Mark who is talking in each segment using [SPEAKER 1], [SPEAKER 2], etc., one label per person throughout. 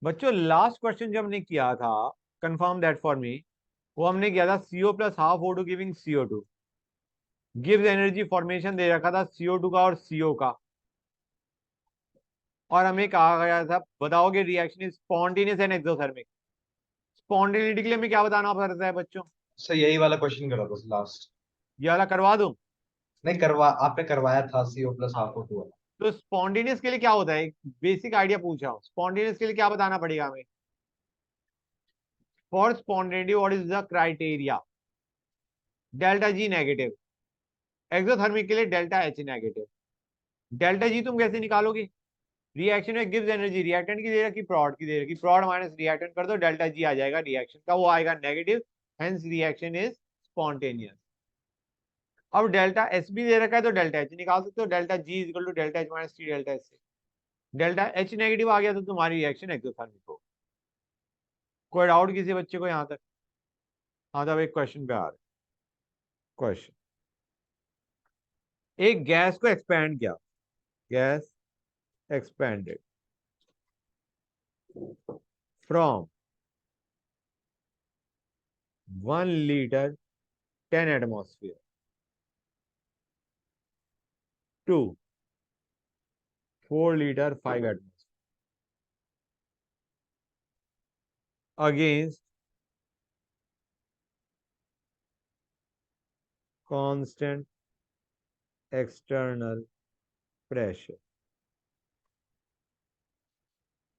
[SPEAKER 1] बच्चों last question जो हमने किया था, कंफर्म दैट फॉर मी, वो हमने किया था CO plus half O2 giving CO2 gives energy formation दे रखा था CO2 का और CO का, और हमें कहा गया था बताओगे reaction is spontaneous and exothermic. Spontaneity के लिए हमें क्या बताना पड़ता है बच्चों?
[SPEAKER 2] सर यही वाला क्वेश्चन करा था लास्ट।
[SPEAKER 1] ये वाला करवा दूं?
[SPEAKER 2] नहीं करवा, आपने करवाया था CO प्लस
[SPEAKER 1] हाँ,
[SPEAKER 2] हाफ O2 वाला।
[SPEAKER 1] तो स्पॉन्टेनियस के लिए क्या होता है, बेसिक आइडिया पूछ रहा हूँ। स्पॉन्टेनियस के लिए क्या बताना पड़ेगा हमें? For spontaneity what is the criteria? Delta G negative. Exothermic के लिए delta H negative. Delta G तुम कैसे निकालोगे? रिएक्शन में गिव्स एनर्जी, रिएक्टेंट की दे रखी, प्रोड की दे रखी, प्रोड माइनस रिएक्टेंट कर दो, डेल्टा जी आ जाएगा रिएक्शन का, वो आएगा negative, hence reaction is spontaneous. अब डेल्टा एस भी दे रखा है तो डेल्टा एच निकाल सकते हो, delta G equal to delta H minus T delta S से। डेल्टा एच नेगेटिव आ गया तो तुम्हारी रिएक्शन एक्सोथर्मिक हो। कोई डाउट किसी बच्चे को यहाँ तक? हाँ, तब एक क्वेश्चन पे आ रहे। क्वेश्चन, एक गैस को एक्सपैंड किया, gas expanded from 1 litre 10 atmosphere to 4 litre 5 atmosphere against constant external pressure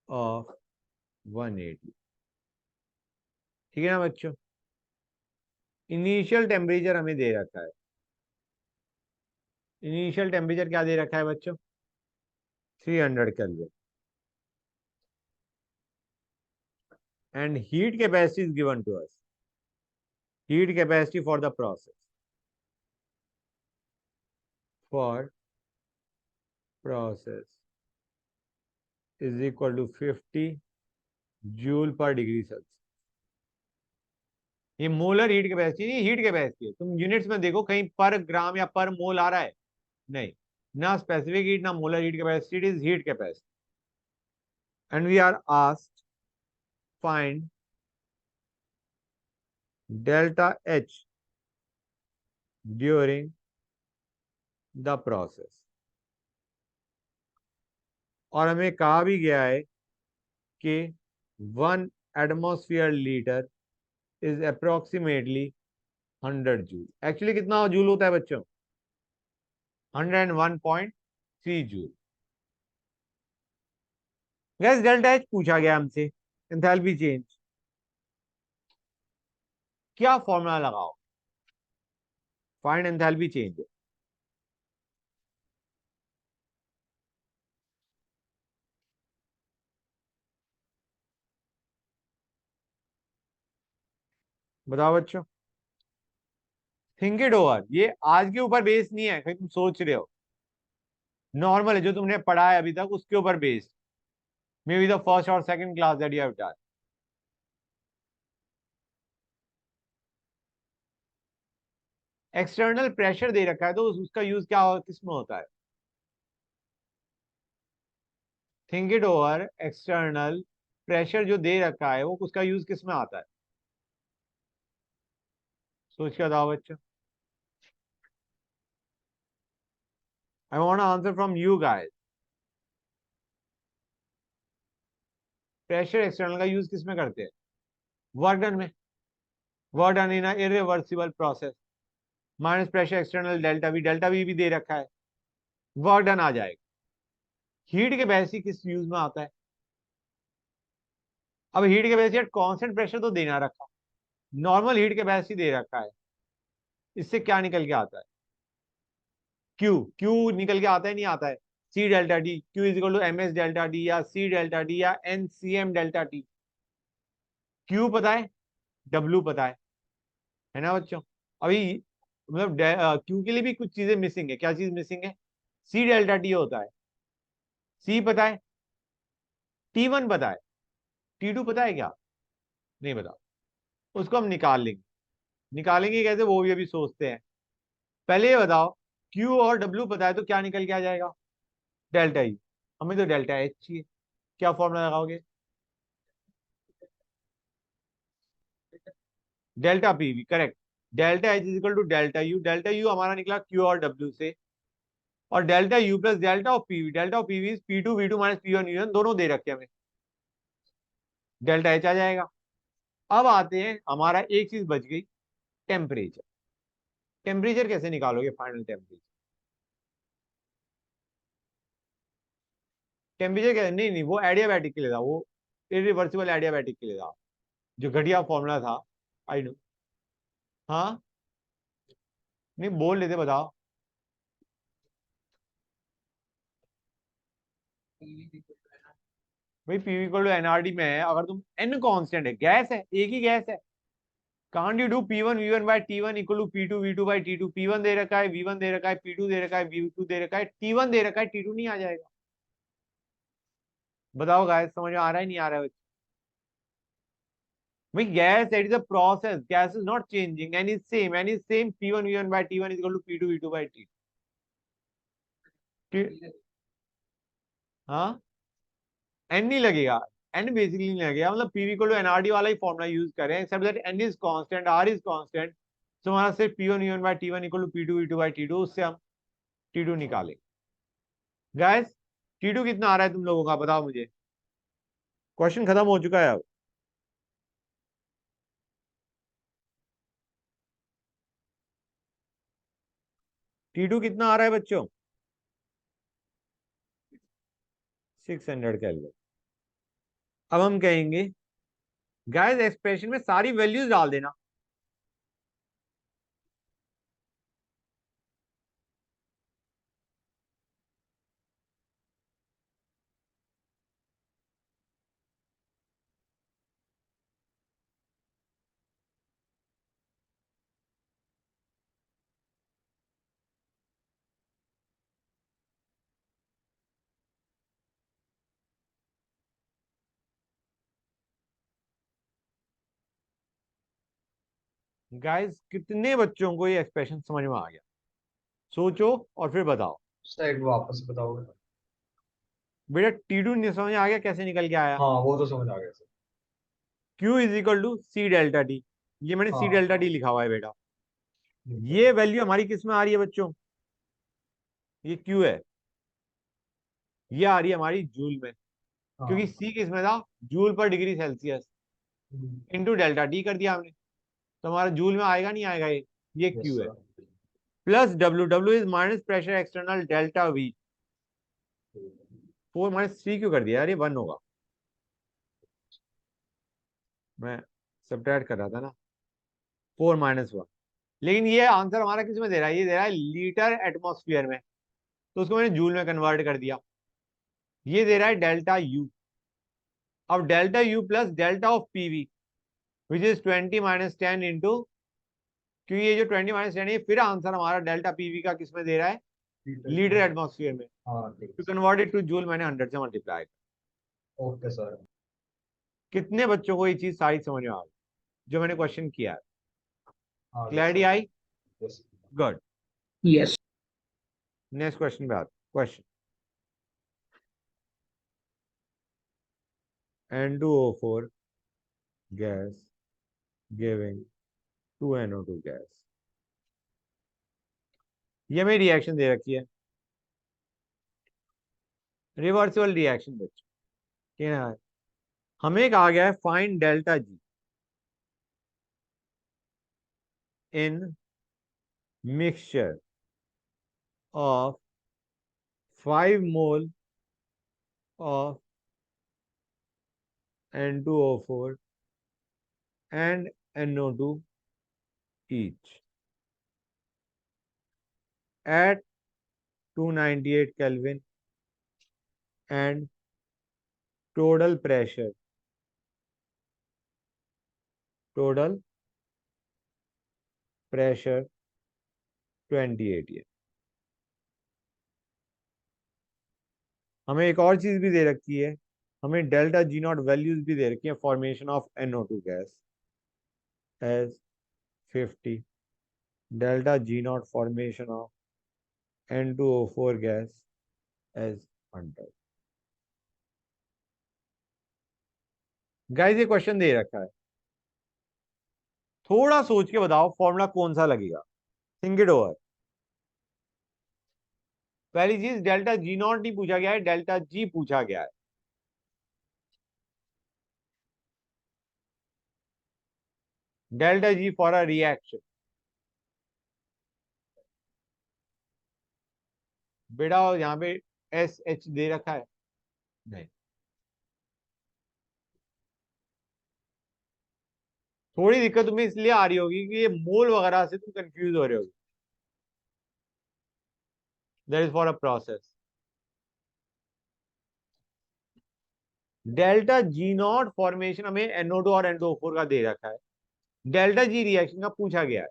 [SPEAKER 1] of 180। ठीक है ना बच्चों? इनिशियल टेम्परेचर हमें दे रखा है। इनिशियल टेम्परेचर क्या दे रखा है बच्चों? 300 kelvin. And heat capacity is given to us. Heat capacity for the process, for process is equal to 50 joule degree Celsius. ये मोलर हीट कैपेसिटी नहीं, हीट कैपेसिटी है। तुम यूनिट्स में देखो कहीं पर ग्राम या पर मोल आ रहा है? नहीं, ना स्पेसिफिक हीट ना molar heat capacity, it is heat capacity. And we are asked find delta H during the process. और हमें कहा भी गया है कि 1 atmosphere litre is approximately 100 joule. Actually कितना जूल होता है बच्चों? 101.3 जूल। गैस डेल्टा एच पूछा गया हमसे, एंथैल्पी चेंज, क्या फॉर्मूला लगाओ? Find enthalpy change. बताओ बच्चों। थिंक इट ओवर, ये आज के ऊपर बेस नहीं है कहीं तुम सोच रहे हो, नॉर्मल है जो तुमने पढ़ा है अभी तक उसके ऊपर based, may be the first और second class that you have done. External pressure दे रखा है तो उसका यूज क्या किस में होता है? Think it over, external pressure जो दे रखा है वो उसका यूज किस में आता है? सोच के बताओ बच्चों। I want answer from you guys. Pressure external का यूज किस में करते हैं? वर्क डन में। Work done in irreversible process minus pressure external delta we भी दे रखा है, वर्क डन आ जाएगा। हीट के कैपेसिटी किस यूज में आता है? अब हीट कैपेसिटी कांस्टेंट प्रेशर तो देना रखा, नॉर्मल हीट कैपेसिटी दे रखा है, इससे क्या निकल के आता है? क्यू। क्यू निकल के आता है नहीं आता है? C delta T, Q is equal to M S delta T या सी डेल्टा टी या N C M delta T. Q पता है, डब्ल्यू पता है ना बच्चों? अभी मतलब क्यू के लिए भी कुछ चीजें मिसिंग है। क्या चीज मिसिंग है? सी डेल्टा टी होता है, सी पता है, T1 पता है, T2 पता है क्या? नहीं पता। उसको हम निकाल लेंगे। निकालेंगे कैसे वो भी अभी सोचते हैं। पहले ये बताओ, क्यू और डब्ल्यू पता है तो क्या निकल के आ जाएगा? Delta E. हमें तो डेल्टा एच चाहिए, क्या फॉर्मूला लगाओगे? Delta PV correct. Delta H is equal to delta U हमारा निकला क्यू और डब्ल्यू से, और delta U plus delta of PV P two V two minus P one V one दोनों दे रखे हमें, डेल्टा एच आ जाएगा। अब आते हैं, हमारा एक चीज बच गई, टेम्परेचर। टेम्परेचर कैसे निकालोगे फाइनल टेम्परेचर? टेम्परेचर कैसे, नहीं नहीं वो एडियाबैटिक के लिए था, वो इरिवर्सिबल एडियाबैटिक के लिए था, जो घटिया फॉर्मूला था। I know. हाँ, नहीं बोल लेते, बताओ। भाई पीवी इक्वल टू एनआरडी में है, अगर तुम एन कांस्टेंट है, गैस है, एक ही गैस है, can't you do P one V one by T one equal to P two V two by T two? P one दे रखा है, वी वन दे रखा है, पी टू दे रखा है, वी टू दे रखा है, टी वन दे रखा है, टी टू नहीं आ जाएगा? बताओ गाइस, समझ में आ रहा है नहीं आ रहा है? भाई gas, that is a process, gas is not changing, and is same P one V one by T one equal to P two V two by T two. हाँ, एन नहीं लगेगा, एन बेसिकली नहीं लगेगा, मतलब PV को nRT वाला ही formula use करें, except that N is constant, R is constant, तो हमारा सिर्फ P one V one by T one equal to P two V two by T two, उससे हम टी टू निकालेंगे। गैस, टी टू कितना आ रहा है तुम लोगों का, बताओ मुझे। क्वेश्चन खत्म हो चुका है अब। टी टू कितना आ रहा है बच्चों? 600 केल्विन। अब हम कहेंगे गैस एक्सप्रेशन में सारी वैल्यूज डाल देना। गाइस, कितने बच्चों को ये एक्सप्रेशन समझ में आ गया? सोचो और फिर बताओ।
[SPEAKER 2] सर एक बार वापस से बताओगे?
[SPEAKER 1] बेटा टी टू समझ में आ गया कैसे निकल के आया?
[SPEAKER 2] हाँ वो तो समझ आ गया sir.
[SPEAKER 1] Q is equal to C delta T, ये मैंने सी
[SPEAKER 2] हाँ
[SPEAKER 1] डेल्टा टी
[SPEAKER 2] हाँ
[SPEAKER 1] लिखा हुआ है बेटा।
[SPEAKER 2] ठीक है।
[SPEAKER 1] ये वैल्यू हमारी किस में आ रही है बच्चों? ये Q है, ये आ रही है हमारी जूल में, क्योंकि
[SPEAKER 2] हाँ।
[SPEAKER 1] C किस में था? जूल पर degree Celsius into delta T कर दिया हमने, तो हमारा जूल में आएगा नहीं आएगा ये
[SPEAKER 2] यस
[SPEAKER 1] Q है।
[SPEAKER 2] Sir.
[SPEAKER 1] Plus W is minus pressure external delta we, 4 - 3 क्यों कर दिया यार, ये 1 होगा, मैं सबट्रैक्ट कर रहा था ना। 4 - 1, लेकिन ये आंसर हमारा किस में दे रहा है? ये दे रहा है लीटर एटमॉस्फेयर में, तो उसको मैंने जूल में कन्वर्ट कर दिया। ये दे रहा है डेल्टा यू। अब delta U plus delta of PV which is 20 - 10 into, क्योंकि ये जो 20 - 10 है, फिर आंसर हमारा डेल्टा पीवी का किस में दे रहा है? लीटर एटमॉस्फेयर में।
[SPEAKER 2] हाँ ठीक
[SPEAKER 1] टू
[SPEAKER 2] है।
[SPEAKER 1] कन्वर्ट इट टू जूल मैंने 100 से मल्टीप्लाई।
[SPEAKER 2] Okay sir.
[SPEAKER 1] कितने बच्चों को ये चीज सारी समझ में आ गई जो मैंने क्वेश्चन किया है?
[SPEAKER 2] हाँ yes
[SPEAKER 1] clarity
[SPEAKER 2] sir.
[SPEAKER 1] I?
[SPEAKER 2] Yes.
[SPEAKER 1] Good.
[SPEAKER 3] Yes.
[SPEAKER 1] Next question पे आते, question N2O4 gas giving 2NO2 gas, ये हमें रिएक्शन दे रखी है, रिवर्सिबल रिएक्शन बच्चों, ठीक है ना? हमें कहा गया है find delta ji in mixture of 5 mole of N2O4 and NO2 each at 298 Kelvin and total pressure, total pressure 28 है। हमें एक और चीज भी दे रखी है, हमें डेल्टा जी नॉट वैल्यूज भी दे रखी है, formation of NO2 gas as 50, delta G not formation of N2O4 gas as 100। Guys ये क्वेश्चन दे रखा है, थोड़ा सोच के बताओ फॉर्मूला कौन सा लगेगा। Think it over. पहली चीज, डेल्टा जी नॉट नहीं पूछा गया है, डेल्टा जी पूछा गया है। Delta G for a reaction. बेटा यहाँ पे एस एच दे रखा है? नहीं। थोड़ी दिक्कत तुम्हें इसलिए आ रही होगी कि ये मोल वगैरह से तुम कंफ्यूज हो रहे हो। That is for a process. Delta G not formation हमें NO2 और NO4 का दे रखा है। डेल्टा जी रिएक्शन का पूछा गया है।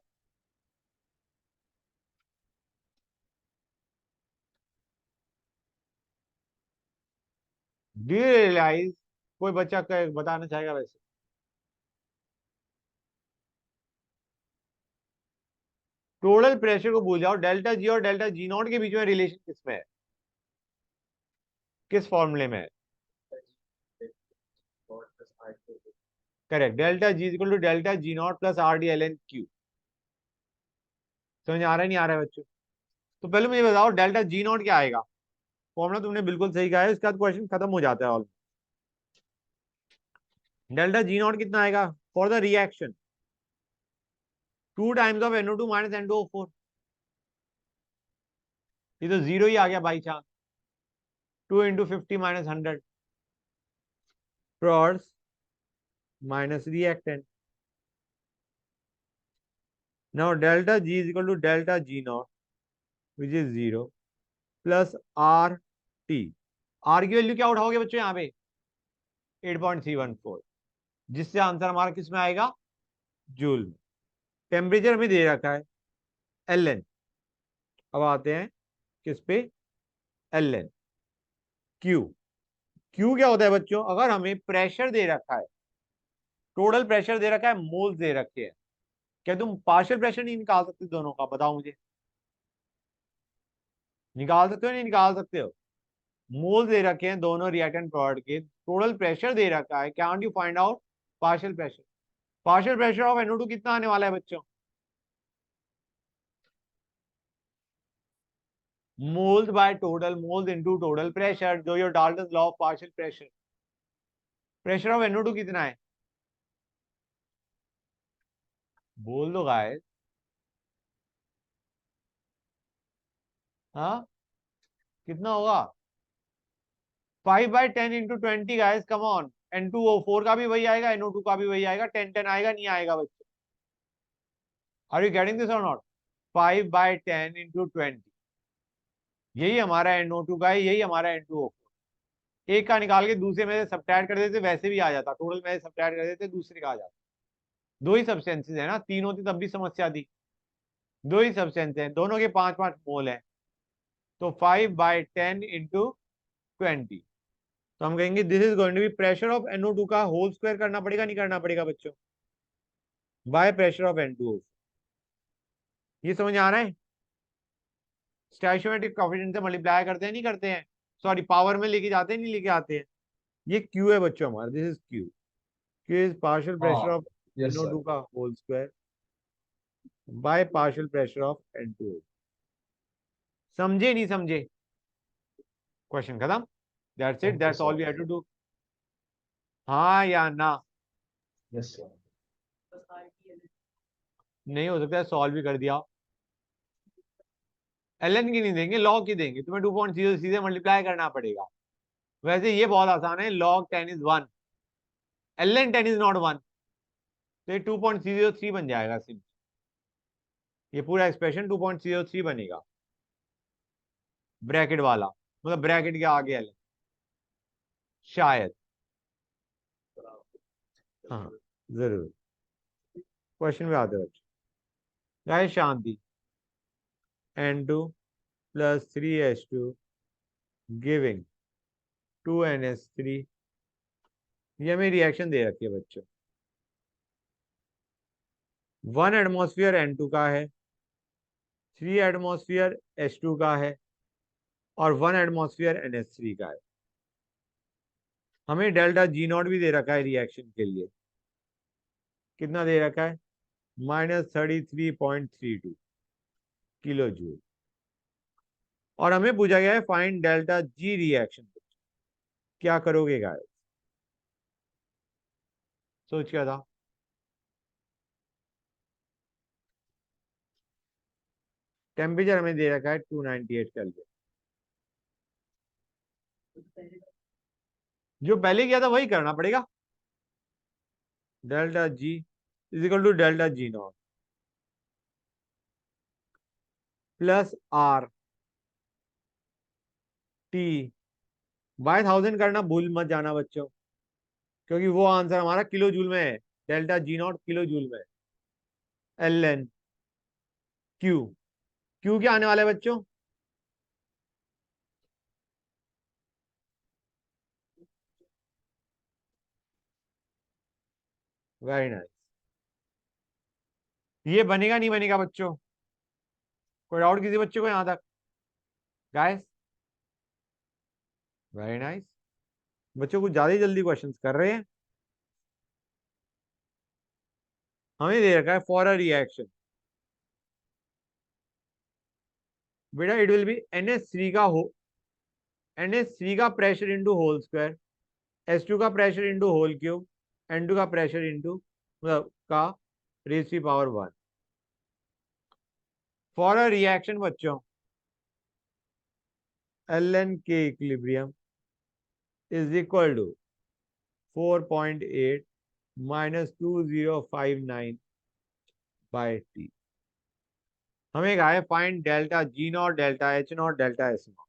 [SPEAKER 1] डू यू रियलाइज, कोई बच्चा बताना चाहेगा वैसे? टोटल प्रेशर को भूल जाओ, डेल्टा जी और डेल्टा जी नॉट के बीच में रिलेशन किसमें है, किस फॉर्मूले में है? Correct, delta G equal to delta G not plus R D L N Q. समझ आ रहा है नहीं आ रहा है बच्चों? तो पहले मुझे बताओ डेल्टा जी नॉट क्या आएगा। फॉर्मूला तुमने बिल्कुल सही कहा है, उसके बाद क्वेश्चन खत्म हो जाता है। ऑल डेल्टा जी नॉट कितना आएगा for the reaction? 2 times of NO2 minus NO4। ये तो जीरो ही आ गया by chance. 2 into 50 minus 100 products minus reactant. Now delta G is equal to delta G naught which is zero plus R T. R की value क्या उठाओगे बच्चों यहाँ पे? 8.314, जिससे आंसर हमारा किस में आएगा? जूल में। टेम्परेचर हमें दे रखा है LN। अब आते हैं किस पे? LN। क्यू। क्यू क्या होता है बच्चों? अगर हमें प्रेशर दे रखा है, टोटल प्रेशर दे रखा है, मोल्स दे रखे हैं, क्या तुम पार्शियल प्रेशर नहीं निकाल सकते दोनों का? बताओ मुझे। निकाल सकते हो नहीं निकाल सकते हो? मोल्स दे रखे हैं दोनों रिएक्टेंट प्रोडक्ट के, टोटल प्रेशर दे रखा है, can you find out partial pressure? Partial pressure of NO2 कितना आने वाला है बच्चों? Moles by total moles into total pressure, जो your Dalton law of partial pressure. Pressure of NO2 कितना है? बोल दो गाइस। हाँ, कितना होगा? 5/10 into 20 guys, come on. N2O4 का भी वही आएगा, NO2 का भी वही आएगा, 10 10 आएगा नहीं आएगा बच्चों? आर यू गेटिंग दिस और नॉट? 5/10 इंटू 20, यही हमारा NO2 का है, यही हमारा N2O4। एक का निकाल के दूसरे में से सब्ट्रैक्ट कर देते, वैसे भी आ जाता, टोटल में से सब्ट्रैक्ट कर देते, दूसरे का आ जाता। दो ही सब्सटेंसेस है ना, तीन होती तब भी समस्या थी। दो ही सब्सटेंस हैं, दोनों के 5 5 मोल हैं। तो 5/10 इंटू 20, तो हम कहेंगे this is going to be pressure of NO2 का होल स्क्वायर करना पड़ेगा नहीं करना पड़ेगा बच्चों? By pressure of N2O। ये समझ आ रहा है? स्टोइचोमेट्रिक कोएफिशिएंट से मल्टीप्लाई करते हैं नहीं करते हैं? सॉरी, पावर में लेके जाते हैं नहीं लेके आते हैं? ये Q है बच्चों हमारा, this is Q। Q is partial pressure
[SPEAKER 2] हाँ,
[SPEAKER 1] ऑफ
[SPEAKER 2] यस सर।
[SPEAKER 1] NO2 का whole square by partial pressure of N2O। समझे नहीं समझे? क्वेश्चन खत्म। That's it,
[SPEAKER 2] okay
[SPEAKER 1] that's all
[SPEAKER 2] sir.
[SPEAKER 1] We have to do. हाँ या ना?
[SPEAKER 2] Yes sir.
[SPEAKER 1] नहीं हो सकता है सॉल्व भी कर दिया। LN की नहीं देंगे, लॉग की देंगे। तुम्हें 2.0 सीधे मल्टीप्लाई करना पड़ेगा। वैसे ये बहुत आसान है, log 10 is 1, LN 10 is not 1, तो ये 2.03 बन जाएगा सिंपल। ये पूरा एक्सप्रेशन 2.03 बनेगा, ब्रैकेट वाला, मतलब ब्रैकेट के आगे LN शायद। हाँ, जरूर। क्वेश्चन में आते बच्चे। गाइस शांति। N2 plus 3H2 giving 2NH3। ये हमें रिएक्शन दे रखी है बच्चों। 1 एटमोस्फियर N2 का है, 3 एटमोस्फियर H2 का है, और 1 एटमोस्फियर NH3 का है। हमें डेल्टा जी नॉट भी दे रखा है रिएक्शन के लिए। कितना दे रखा है? -33.32 किलो जूल। और हमें पूछा गया है फाइंड डेल्टा जी रिएक्शन। क्या करोगे गाइस? सोच क्या था? टेम्परेचर हमें दे रखा है 298 केल्विन। जो पहले किया था वही करना पड़ेगा। Delta G is equal to delta G not plus R T by 1000 करना भूल मत जाना बच्चों, क्योंकि वो आंसर हमारा किलो जूल में है। Delta G not kilo joule में। एल एन क्यू, क्यू क्या आने वाला है बच्चों? Very nice. ये बनेगा नहीं बनेगा बच्चों? कोई डाउट किसी बच्चे को यहां तक गाइस? Very nice. बच्चों कुछ ज्यादा ही जल्दी क्वेश्चंस कर रहे हैं। हमें दे रखा है फॉर अ रिएक्शन, बेटा इट विल बी NH3 का हो, NH3 का pressure into whole square, H2 का pressure into whole cube, N2 का प्रेशर इंटू मतलब का रेज़ की पावर 1 फॉर अ रिएक्शन बच्चों। ln k equilibrium is equal to 4.8 -2059 by T. हमें कहा है find delta G not, delta H not, delta S not.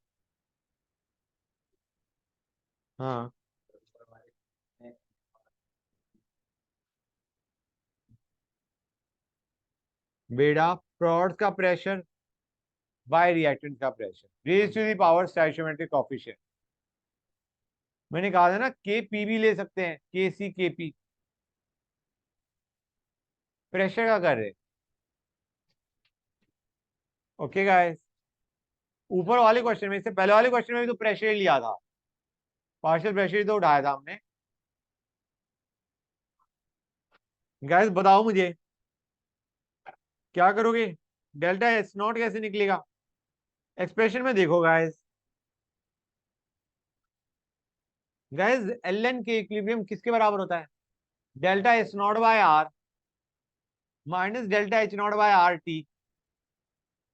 [SPEAKER 1] हाँ बेटा, प्रोड्स का प्रेशर बाय रिएक्टेंट का pressure raise to the power stoichiometric coefficient. मैंने कहा था ना के पी भी ले सकते हैं, के सी के पी। प्रेशर का कर रहे। ओके गाइस, ऊपर वाले क्वेश्चन में, इससे पहले वाले क्वेश्चन में भी तो प्रेशर ही लिया था, पार्शियल प्रेशर ही तो उठाया था हमने। गाइस बताओ मुझे क्या करोगे? डेल्टा एस नॉट कैसे निकलेगा? एक्सप्रेशन में देखो guys. Guys L N K equilibrium किसके बराबर होता है? Delta S not by R minus delta H not by R T.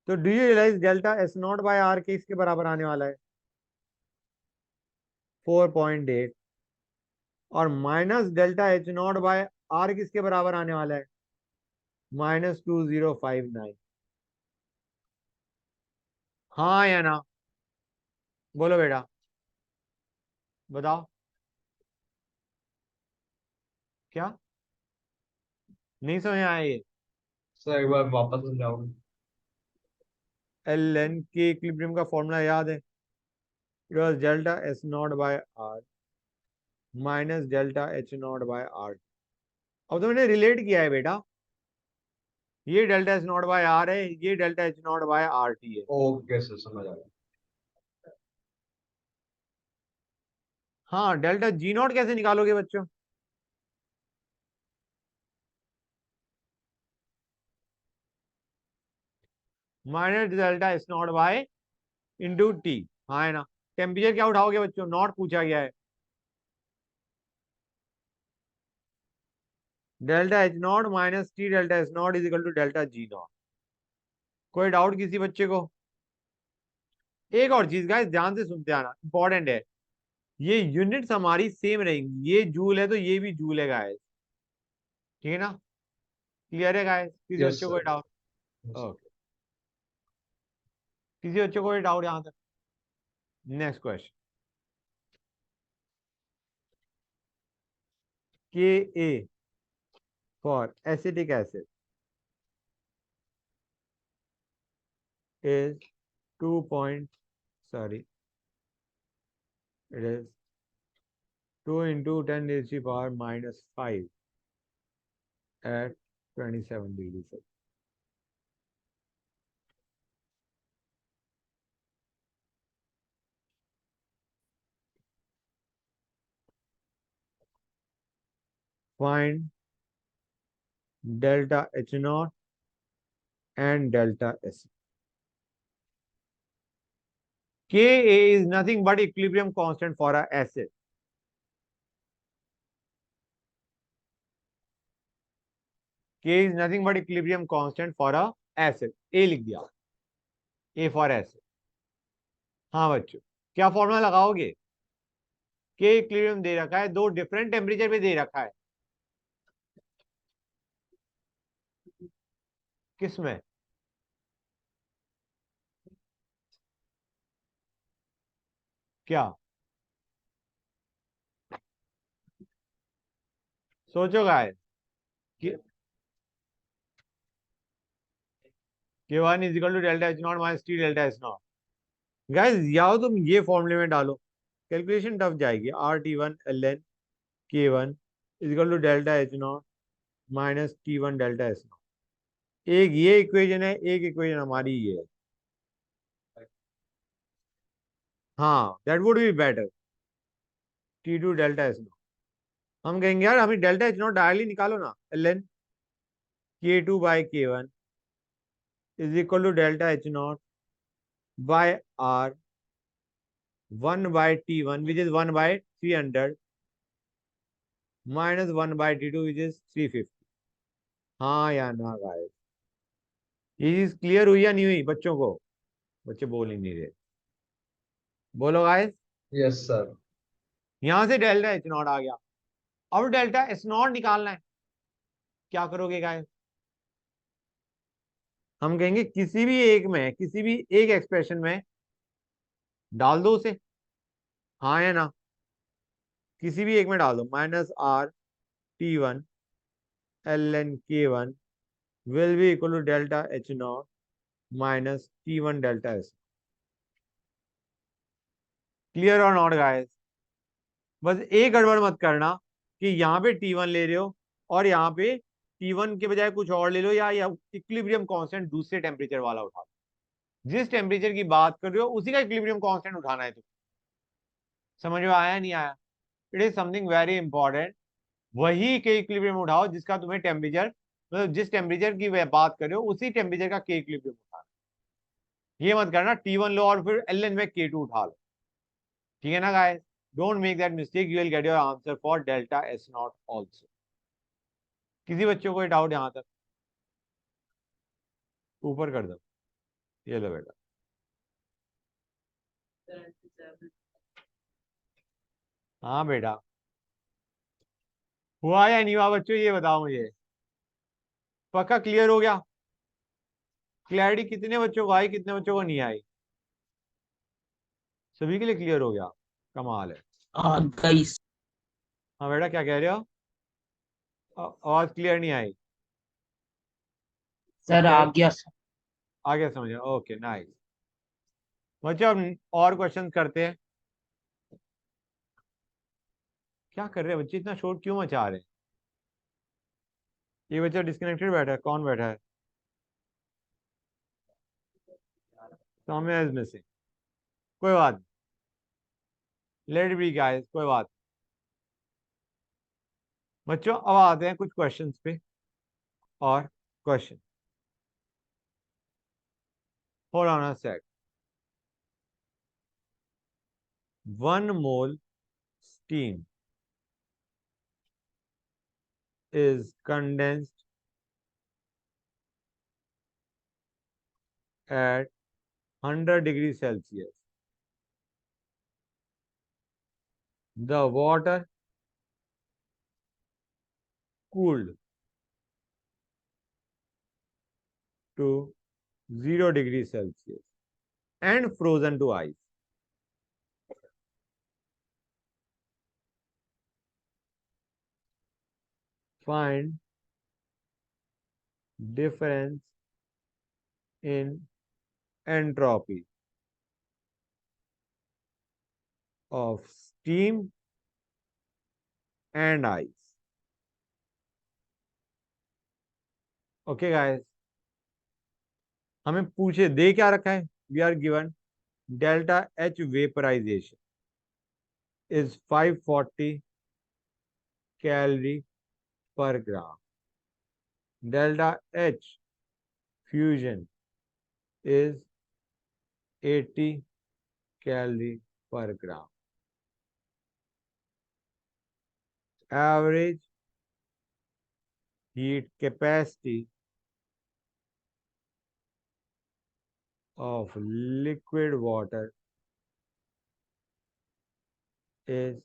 [SPEAKER 1] तो do you realise delta S not by R के इसके बराबर आने वाला है 4.8, और minus delta H not by R किसके बराबर आने वाला है -2059। हाँ या ना? बोलो बेटा, बताओ क्या नहीं समझ आया ये?
[SPEAKER 2] सर एक बार वापस समझाओगे?
[SPEAKER 1] एल एन के इक्विलिब्रियम का फॉर्मूला याद है? It was delta S not by R minus delta H not by R. अब तो मैंने रिलेट किया है बेटा, ये delta S not by R है, ये delta H not by R T है।
[SPEAKER 2] ओके सर, समझ आ गया।
[SPEAKER 1] हाँ, डेल्टा जी नॉट कैसे निकालोगे बच्चों? Minus delta S not bye into T. हाँ है ना? टेम्परेचर क्या उठाओगे बच्चों? नॉट पूछा गया है। Delta H not minus T delta S not is equal to delta G not. कोई डाउट किसी बच्चे को? एक और चीज गाइस ध्यान से सुनते आना, इंपॉर्टेंट है। ये यूनिट्स हमारी सेम रहेंगी, ये जूल है तो ये भी जूल है गाइस। ठीक है ना? क्लियर है गाइस? किसी
[SPEAKER 2] यस
[SPEAKER 1] बच्चे को कोई
[SPEAKER 2] सर।
[SPEAKER 1] डाउट? ओके, किसी बच्चे को कोई डाउट यहां तक? Next question. K a for acetic acid is 2 point, sorry, it is 2 into 10 raised to the power minus 5 at 27 degrees Celsius. Find delta H naught and delta S. Ka is nothing but equilibrium constant for a acid. K is nothing but equilibrium constant for a acid. A लिख दिया, A for acid. हाँ बच्चों, क्या formula लगाओगे? के equilibrium दे रखा है, दो डिफरेंट टेम्परेचर पे दे रखा है. किसमें? क्या सोचो गाइस कि K1 is equal to delta H not minus T delta H not. Guys या तुम ये फॉर्मूले में डालो, कैलकुलेशन टफ जाएगी. R T one L N K1 is equal to delta H not minus T one delta H not. एक ये equation है, एक इक्वेशन हमारी ये है. हाँ, that would be better. T two delta H not. हम कहेंगे यार हमें डेल्टा एच नॉट डायरेक्टली निकालो ना. L N K2 by K1 is equal to delta H not by R 1 by T1 which is 1 by 300 minus 1 by T2 which is 350. हाँ या ना guys, ये चीज क्लियर हुई या नहीं हुई बच्चों को? बच्चे बोल ही नहीं रहे. बोलो गाइस.
[SPEAKER 2] Yes sir.
[SPEAKER 1] यहां से डेल्टा एच नॉट आ गया. अब डेल्टा एच नॉट निकालना है. क्या करोगे गाइस? हम कहेंगे किसी भी एक में, किसी भी एक एक्सप्रेशन में डाल दो उसे. हाँ या ना? किसी भी एक में डाल दो. Minus R T1 L N K1 will be equal to delta H naught minus T1 delta S. Clear और नॉट गाइस? बस एक गड़बड़ मत करना कि यहाँ पे T1 ले रहे हो और यहाँ पे T1 के बजाय कुछ और ले लो, या इक्विलिब्रियम कांस्टेंट दूसरे टेम्परेचर वाला उठा लो. जिस टेम्परेचर की बात कर रहे हो उसी का इक्विलिब्रियम कांस्टेंट उठाना है. तो समझ में आया नहीं आया? It is something very important. वही के इक्विलिब्रियम उठाओ जिसका तुम्हें टेम्परेचर, मतलब जिस टेम्परेचर की बात कर रहे हो उसी टेम्परेचर का के इक्विलिब्रियम उठाना. ये मत करना T1 लो और फिर एल एन में K2 उठा लो. ठीक है ना guys? Don't make that mistake, you will get your answer for delta S not also. किसी बच्चों को डाउट यहां तक? ऊपर कर दो. ये लो बेटा. हाँ बेटा, हुआ या नहीं हुआ बच्चों, ये बताओ मुझे. पक्का क्लियर हो गया? क्लैरिटी कितने बच्चों को आई, कितने बच्चों को नहीं आई? सभी के लिए क्लियर हो गया? कमाल है.
[SPEAKER 3] गाइस
[SPEAKER 1] हाँ बेटा, क्या कह रहे हो? आवाज क्लियर नहीं आई.
[SPEAKER 3] सर आ गया सर.
[SPEAKER 1] आ गया समझ. Okay nice. बच्चों अब और क्वेश्चन करते हैं. क्या कर रहे हैं बच्चे, इतना शोर क्यों मचा रहे हैं? ये बच्चा डिस्कनेक्टेड बैठा है. कौन बैठा है? Soumya is missing. कोई बात, लेट बी गाइस, कोई बात. बच्चों अब आते हैं कुछ क्वेश्चंस पे. और question, hold on a sec. 1 mole steam is condensed at 100 degrees Celsius. The water cooled to 0 degrees Celsius and frozen to ice. Find difference in entropy of steam and ice. Okay guys, हमें पूछे दे क्या रखा है? We are given delta H vaporization is 540 calorie per gram. Delta H fusion is 80 calorie पर ग्राम. Average heat capacity of liquid water is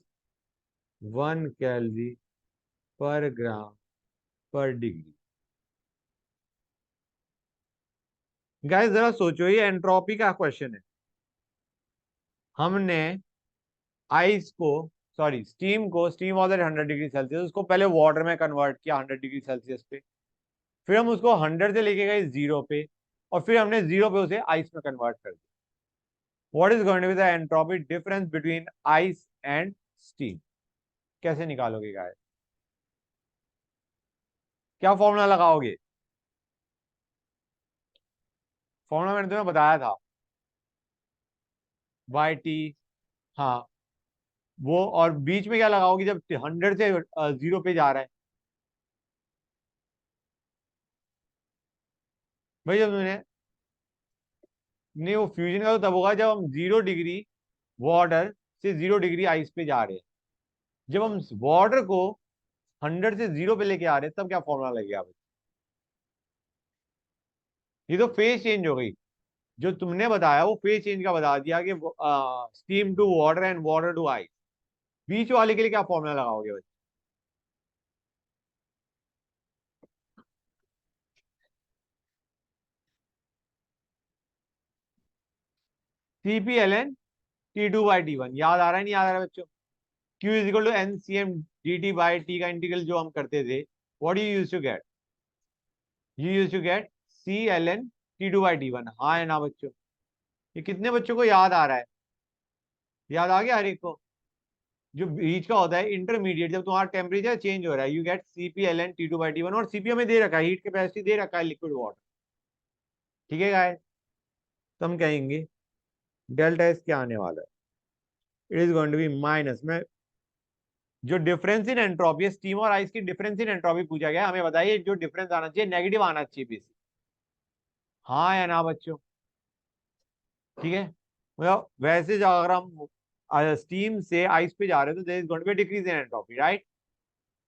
[SPEAKER 1] 1 calorie per gram per degree. Guys जरा सोचो, ये entropy का क्वेश्चन है. हमने आइस को, sorry steam was at 100 degree Celsius, उसको पहले वाटर में कन्वर्ट किया 100 डिग्री सेल्सियस पे. फिर हम उसको 100 से लेके गए 0 पे, और फिर हमने 0 पे उसे आइस में कन्वर्ट कर दिया. What is going to be the entropy difference between ice and steam? कैसे निकालोगे गाइस? क्या फॉर्मूला लगाओगे? फॉर्मूला मैंने तुम्हें बताया था, बाई टी. हाँ, वो और बीच में क्या लगाओगे जब 100 से 0 पे जा रहा है? भाई जब तुमने, नहीं वो फ्यूजन का तो तब होगा जब हम 0 डिग्री वाटर से 0 डिग्री आइस पे जा रहे हैं. जब हम वाटर को 100 से 0 पे लेके आ रहे हैं तब क्या फॉर्मूला लगेगा भाई? ये तो फेज चेंज हो गई. जो तुमने बताया वो फेज चेंज का बता दिया कि steam to water and water to ice. बीच वाले के लिए क्या फॉर्मूला लगाओगे भाई? CpLN T2/T1. याद आ रहा है नहीं याद आ रहा है बच्चों? Q is equal to NCM dt by T का इंटीग्रल जो हम करते थे, what you use to get? You use to get ClN T2/T1. हाँ है ना बच्चों? ये कितने बच्चों को याद आ रहा है? याद आ गया हर एक को? जो बीच का होता है इंटरमीडिएट, जब तुम्हारा टेम्परेचर चेंज हो रहा है, यू गेट CpLN T2/T1. और CP हमें दे रखा है, हीट कैपेसिटी दे रखा है लिक्विड वाटर. ठीक है गाइस, तो हम कहेंगे डेल्टा एस क्या आने वाला है? It is going to be minus में जो डिफरेंस इन एंट्रोपी है, स्टीम और आइस की डिफरेंस इन एंट्रोपी पूछा गया. हमें बताइए जो डिफरेंस आना चाहिए नेगेटिव आना चाहिए बेसिक. हाँ या ना बच्चों? ठीक है, मतलब वैसे जो अगर हम स्टीम से आइस पे जा रहे हैं तो there is going to be decrease in entropy, right?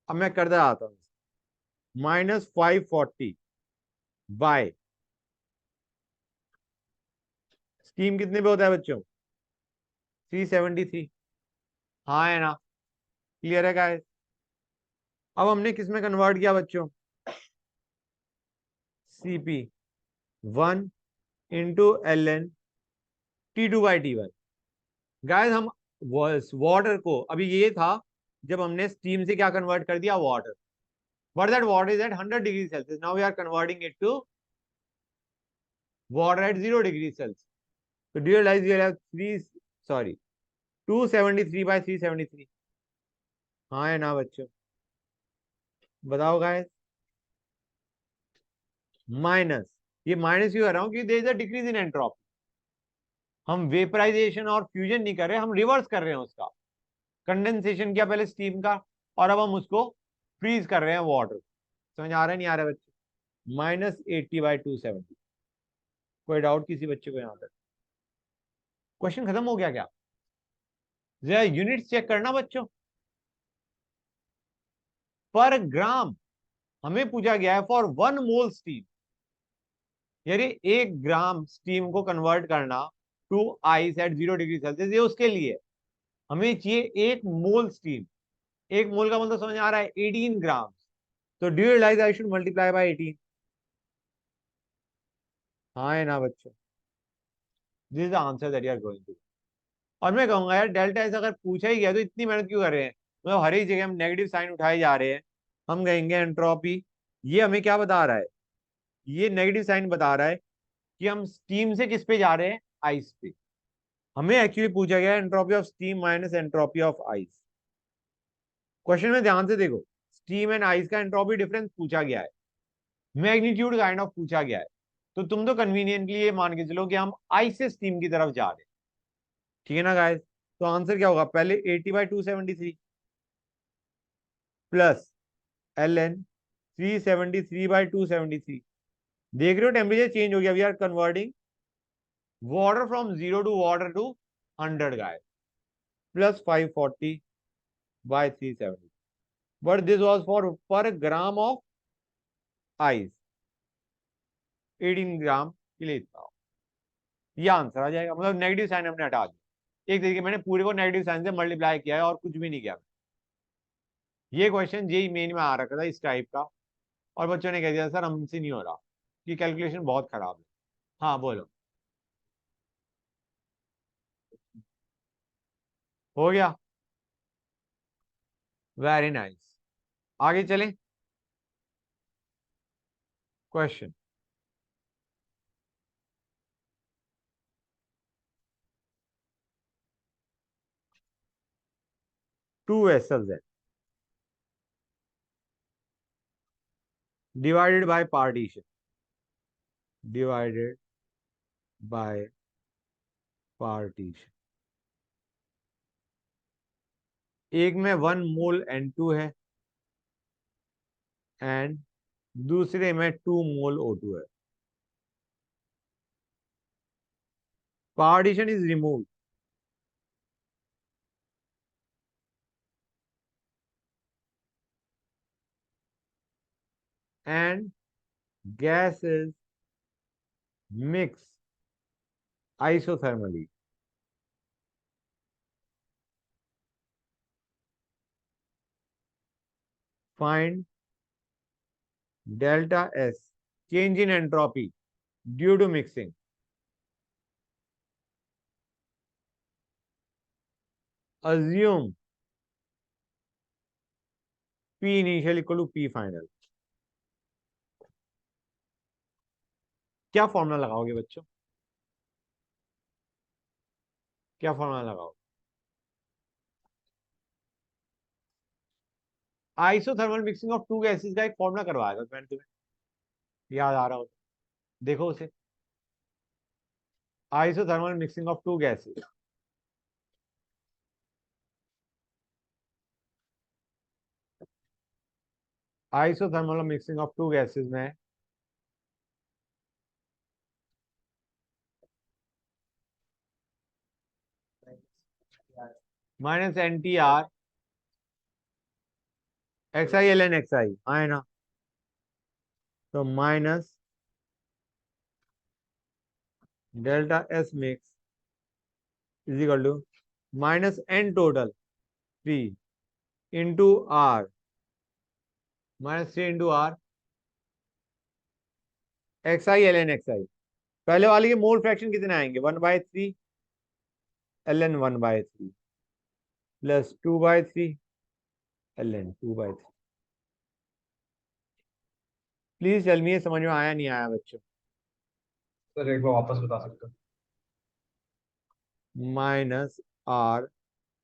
[SPEAKER 1] अब मैं करता आता हूँ. -540 बाय स्टीम कितने पे होता है बच्चों? 373. हाँ है ना? क्लियर है गाइस? अब हमने किस में कन्वर्ट किया बच्चों? CP 1 into LN T2/T1. Guys हम वाटर को, अभी ये था जब हमने स्टीम से क्या कन्वर्ट कर दिया? Water. But that water is at 100 degree Celsius. Now we are converting it to water at 0 degree Celsius. So do you realize you have 273 by 373? हाँ है ना बच्चों? बताओ गाइस. माइनस, ये माइनस क्यों कर रहा हूँ? क्योंकि there is a decrease in entropy. हम वेपराइजेशन और फ्यूजन नहीं कर रहे, हम रिवर्स कर रहे हैं उसका. कंडेंसेशन किया पहले स्टीम का, और अब हम उसको फ्रीज कर रहे हैं वाटर. समझ आ रहा है नहीं आ रहा है बच्चे? -80/270. कोई डाउट किसी बच्चे को? यहाँ तक क्वेश्चन खत्म हो गया क्या? जरा यूनिट चेक करना बच्चों. पर ग्राम हमें पूछा गया है फॉर 1 मोल स्टीम. यानी 1 ग्राम स्टीम को कन्वर्ट करना to ice at 0 degree Celsius, ये उसके लिए हमें चाहिए 1 मोल स्टीम. 1 मोल का मतलब समझ आ रहा है? 18 ग्राम. तो do you realise I should multiply by 18? हाँ है ना बच्चों? This is the answer that you are going to. और मैं कहूंगा यार डेल्टा ऐसा अगर पूछा ही गया तो इतनी मेहनत क्यों कर रहे हैं? मतलब हर एक जगह हम नेगेटिव साइन उठाए जा रहे हैं. हम कहेंगे एंट्रोपी, ये हमें क्या बता रहा है? ये नेगेटिव साइन बता रहा है कि हम स्टीम से किस पे जा रहे हैं? आइस पे. हमें एक्चुअली पूछा गया entropy of steam minus entropy of ice. Question में ध्यान से देखो, स्टीम एंड आइस का एंट्रोपी डिफरेंस पूछा गया है, मैग्नीट्यूड काइंड ऑफ पूछा गया है. तो तुम तो कन्वीनियंटली ये मान के चलो कि हम आइस से स्टीम की तरफ जा रहे हैं. ठीक है ना गाइस? तो आंसर क्या होगा? पहले 80/273 प्लस LN 373/273। देख रहे हो टेम्परेचर चेंज हो गया। We are converting water from 0 to water to 100 guys, plus 540/370, but this was for per gram of ice, 18 ग्राम के लिए इतना हो। ये आंसर आ जाएगा, मतलब नेगेटिव साइन हमने हटा दिया। एक तरीके मैंने पूरे को नेगेटिव साइन से मल्टीप्लाई किया है और कुछ भी नहीं किया। ये क्वेश्चन जेई मेन में आ रखा था इस टाइप का, और बच्चों ने कह दिया सर हमसे नहीं हो रहा, कि कैलकुलेशन बहुत खराब है। हाँ बोलो, हो गया, वेरी नाइस। आगे चलें। क्वेश्चन, टू vessels है divided by partition, divided by partition। एक में 1 मोल N2 है एंड दूसरे में 2 मोल O2 है। Partition is remove and gas is mixed isothermally। Find delta S, change in entropy due to mixing। Assume P initial equal to P final। क्या formula लगाओगे बच्चों, क्या फॉर्मूला लगाओ? Isothermal mixing of two gases का एक formula करवाया था मैंने तुम्हें, याद आ रहा हो तो देखो उसे। Isothermal mixing of two gases, isothermal mixing of two gases में माइनस NTR XI आए ना, तो माइनस delta S mix is equal to minus N total 3 into R, -3 into R XI पहले वाले के मोल फ्रैक्शन कितने आएंगे, 1/3 ln 1/3 plus 2/3 ln 2/3। Please tell me, समझ में आया नहीं आया बच्चों?
[SPEAKER 2] सर एक बार वापस बता सकते हो?
[SPEAKER 1] Minus R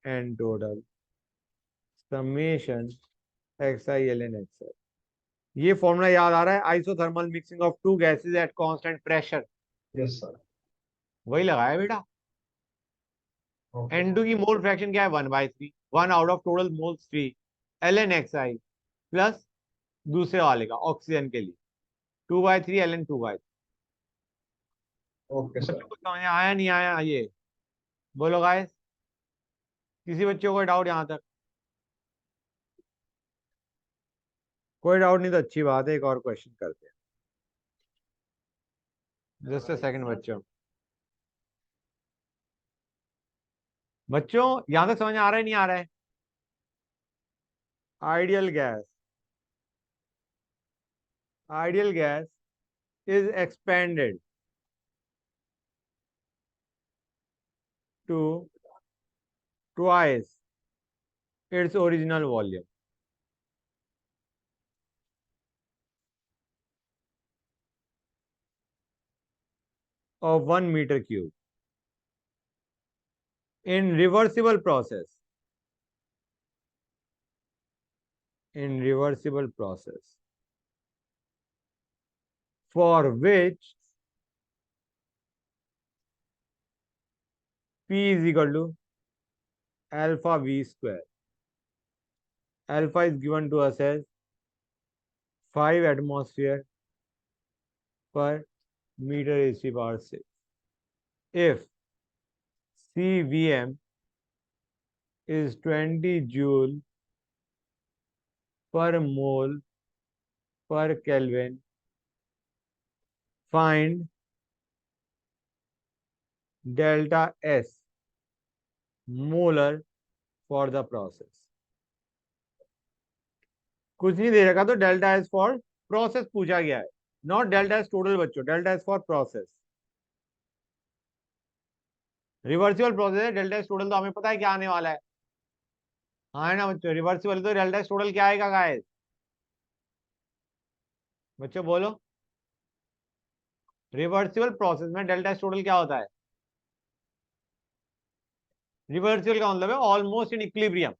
[SPEAKER 1] N total summation XI ln XI। ये फॉर्मूला याद आ रहा है, isothermal mixing of two gases at constant pressure,
[SPEAKER 2] yes sir.
[SPEAKER 1] वही लगाया बेटा।
[SPEAKER 2] ओके
[SPEAKER 1] N2 की मोल फ्रैक्शन क्या है, 1/3, 1 out of total moles 3 ln XI plus दूसरे वाले का ऑक्सीजन के लिए 2/3 ln 2/3।
[SPEAKER 2] Okay sir.
[SPEAKER 1] बच्चों को समझ में आया नहीं आया ये बोलो गाइस, किसी बच्चे को कोई डाउट यहाँ तक? कोई डाउट नहीं तो अच्छी बात है, एक और क्वेश्चन करते हैं। जस्ट अ सेकंड बच्चों, बच्चों यहां तक समझ में आ रहा है नहीं आ रहा है? Ideal gas, ideal gas is expanded to twice its original volume of 1 meter cube in reversible process, in reversible process for which P is equal to alpha V square। Alpha is given to us as 5 atmosphere per metre AC power 6. If CVM is 20 joule per mole per Kelvin, find delta S molar for the process. कुछ नहीं दे रखा तो delta S for process पूछा गया है, not delta S total बच्चों, delta S for process. Reversible process है, delta S total तो हमें पता है क्या आने वाला है. हाँ है ना बच्चों, रिवर्सिबल तो डेल्टा एस टोटल क्या आएगा गाइस, बच्चों बोलो. रिवर्सिबल प्रोसेस में डेल्टा एस टोटल क्या होता है? रिवर्सिबल का मतलब है ऑलमोस्ट इन इक्विलिब्रियम,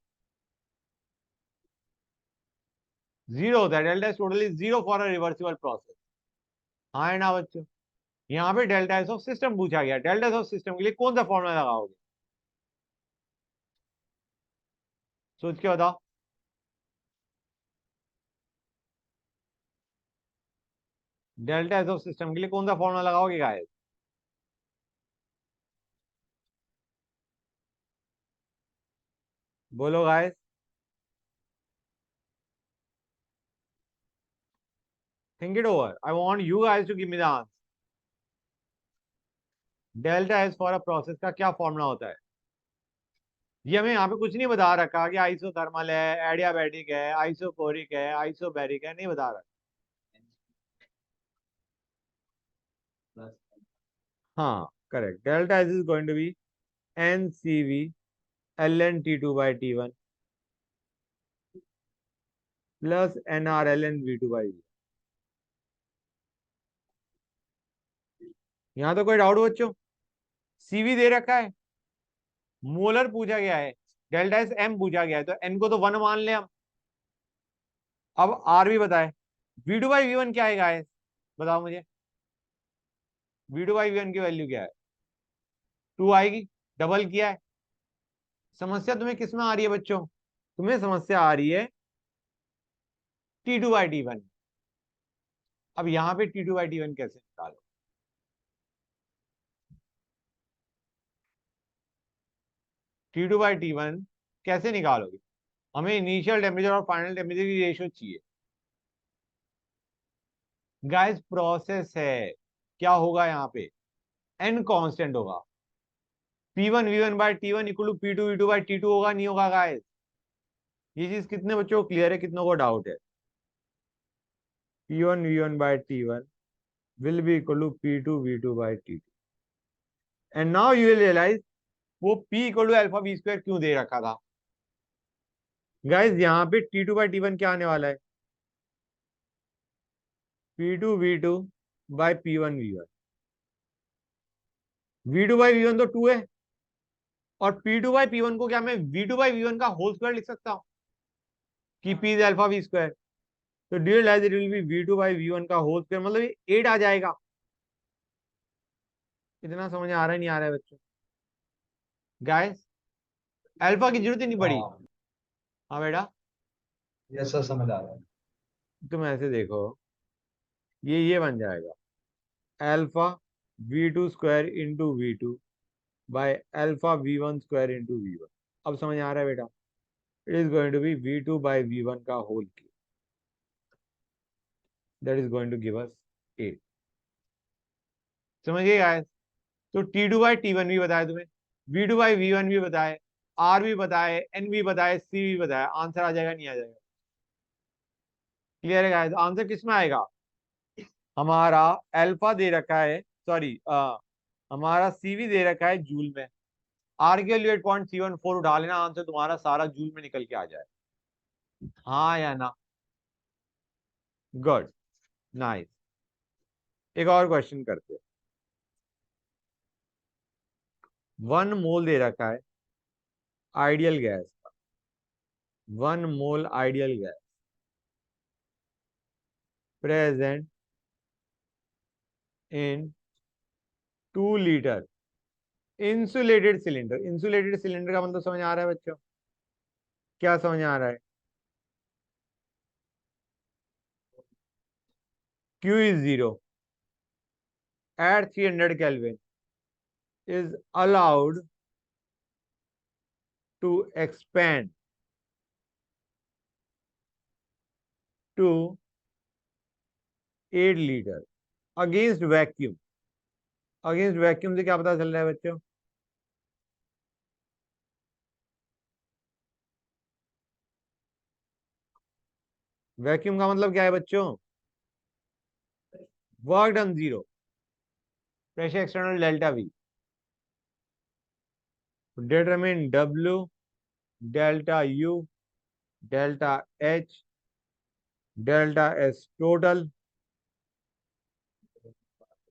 [SPEAKER 1] जीरो होता है. Delta S total is zero for a reversible process. हाँ है ना बच्चों. यहाँ पे डेल्टा एस ऑफ सिस्टम पूछा गया, डेल्टा एस ऑफ सिस्टम के लिए कौन सा फॉर्मूला लगाओगे, सोच के बताओ. डेल्टा एस ऑफ सिस्टम के लिए कौन सा फॉर्मूला लगाओगे गाइस? बोलो guys. Think it over. I want you guys to give me the answer. Delta S for a process का क्या फॉर्मूला होता है? ये हमें यहाँ पे कुछ नहीं बता रखा कि आइसोथर्मल है, एडियाबैटिक है, आइसोकोरिक है, आइसोबैरिक है, नहीं बता रखा. हाँ correct. Delta S is going to be NCV ln T2 by T1 plus NR ln V2 by V. यहाँ तो कोई डाउट बच्चों? CV दे रखा है, मोलर पूछा गया है, डेल्टा एस M पूछा गया है, तो N को तो 1 मान ले हम. अब R भी बताए. V2 by V1 क्या आएगा है, बताओ मुझे. V2 by V1 की वैल्यू क्या है? 2 आएगी, डबल किया है. समस्या तुम्हें किस में आ रही है बच्चों? तुम्हें समस्या आ रही है T2 by T1. अब यहाँ पे T2 by T1 कैसे निकालो? T2 by T1 कैसे निकालोगे? हमें इनिशियल टेम्परेचर और फाइनल टेम्परेचर की रेशियो चाहिए. गाइस प्रोसेस है, क्या होगा यहाँ पे? N कांस्टेंट होगा. P1 V1 by T1 equal to P2 V2 by T2 होगा, नहीं होगा गाइस? ये चीज कितने बच्चों को क्लियर है, कितनों को डाउट है? P1 V1 by T1 will be equal to P2 V2 by T2. And now you will realize वो P equal to alpha V square क्यों दे रखा था. गाइस यहाँ पे T2 by T1 क्या आने वाला है? P2 V2 by P1 V1. V2 by V1 तो 2 है, और P2 by P1 को क्या मैं V2 by V1 का होल स्क्वायर लिख सकता हूं कि P is alpha V square. तो do realize it will be V2 by V1 का होल स्क्वायर, मतलब ये 8 आ जाएगा. इतना समझ आ रहा है नहीं आ रहा है बच्चों? गाइस अल्फा की जरूरत ही नहीं पड़ी.
[SPEAKER 2] हाँ
[SPEAKER 1] हाँ बेटा,
[SPEAKER 2] ये सर समझ आ रहा है.
[SPEAKER 1] तुम ऐसे देखो, ये बन जाएगा alpha V2 square into V2 by alpha V1 square into V1. अब समझ आ रहा है बेटा? It is going to be V2 by V1 का whole cube. That is going to give us 8. समझिए गाइस. तो T2 बाई T1 भी बताया तुम्हें, V2 बाई V1 भी बताए, R भी बताए, N भी बताए, C भी बताया. आंसर आ जाएगा नहीं आ जाएगा? क्लियर है गाइस? आंसर किस में आएगा? हमारा अल्फा दे रखा है, सॉरी हमारा C भी दे रखा है जूल में. R के लिए 8.314 उठा लेना, आंसर तुम्हारा सारा जूल में निकल के आ जाए. हाँ या ना? Good, nice. एक और क्वेश्चन करते हैं. 1 मोल दे रखा है आइडियल गैस का. 1 mole ideal gas present in 2 litre insulated cylinder. Insulated cylinder का मतलब समझ आ रहा है बच्चों? क्या समझ आ रहा है? Q is 0 at 300 Kelvin is allowed to expand to 8 liter against vacuum. Against vacuum से क्या पता चल रहा है बच्चों? वैक्यूम का मतलब क्या है बच्चों? Work done 0, pressure external delta V, determine W, delta U, delta H, delta S total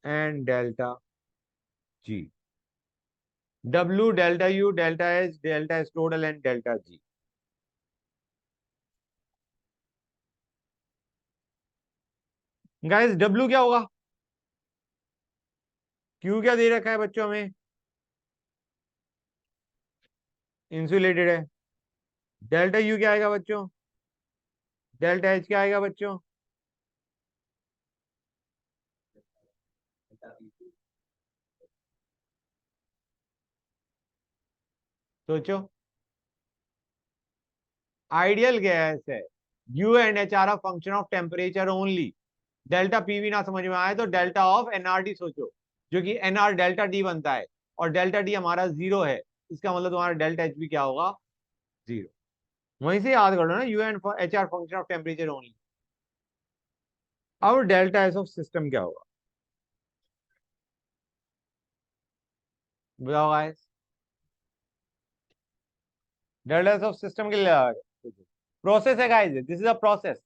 [SPEAKER 1] and delta G. W, delta U, delta H, delta S total and delta G. Guys W क्या होगा? Q क्या दे रखा है बच्चों हमें? Insulated है. Delta U क्या आएगा बच्चों? डेल्टा H क्या आएगा बच्चों? सोचो. आइडियल गैस है. U and H are a function of temperature only. Delta PV ना समझ में आए तो डेल्टा ऑफ एनआरटी सोचो, जो कि एनआर डेल्टा डी बनता है, और डेल्टा डी हमारा 0 है. इसका मतलब तुम्हारा डेल्टा एच भी क्या होगा? 0. वहीं से याद कर लो ना, you and H R function of temperature only. अब डेल्टा एस ऑफ सिस्टम क्या होगा बताओ guys? Delta S of system के लिए प्रोसेस है guys, this is a process.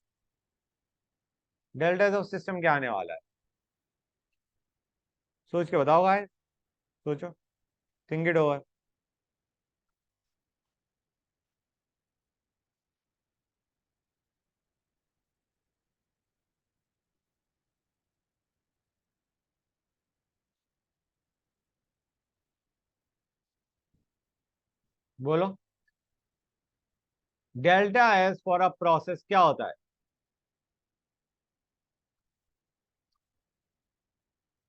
[SPEAKER 1] Delta S of system क्या आने वाला है? सोच के बताओ गाइस, सोचो, थिंक इट ओवर. बोलो. Delta S for a process क्या होता है?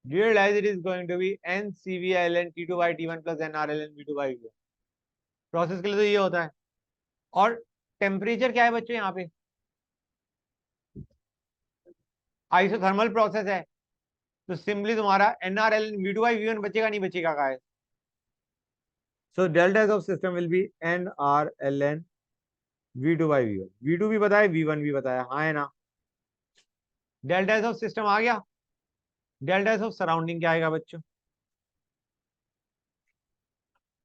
[SPEAKER 1] Do you realize it is going to be NCVLN T2 by T1 plus NRLN V2 by V1? Process के लिए तो ये होता है. और टेम्परेचर क्या है बच्चों यहाँ पे? आइसोथर्मल प्रोसेस है, तो सिंपली तुम्हारा NRLN V2 by V1 बचेगा नहीं बचेगा का है. So delta of system will be NRLN V2 by V1. V2 भी बताया, V1 भी बताया, हाँ है ना? डेल्टा ऑफ सिस्टम आ गया. डेल्टा ऑफ सराउंडिंग क्या आएगा बच्चों?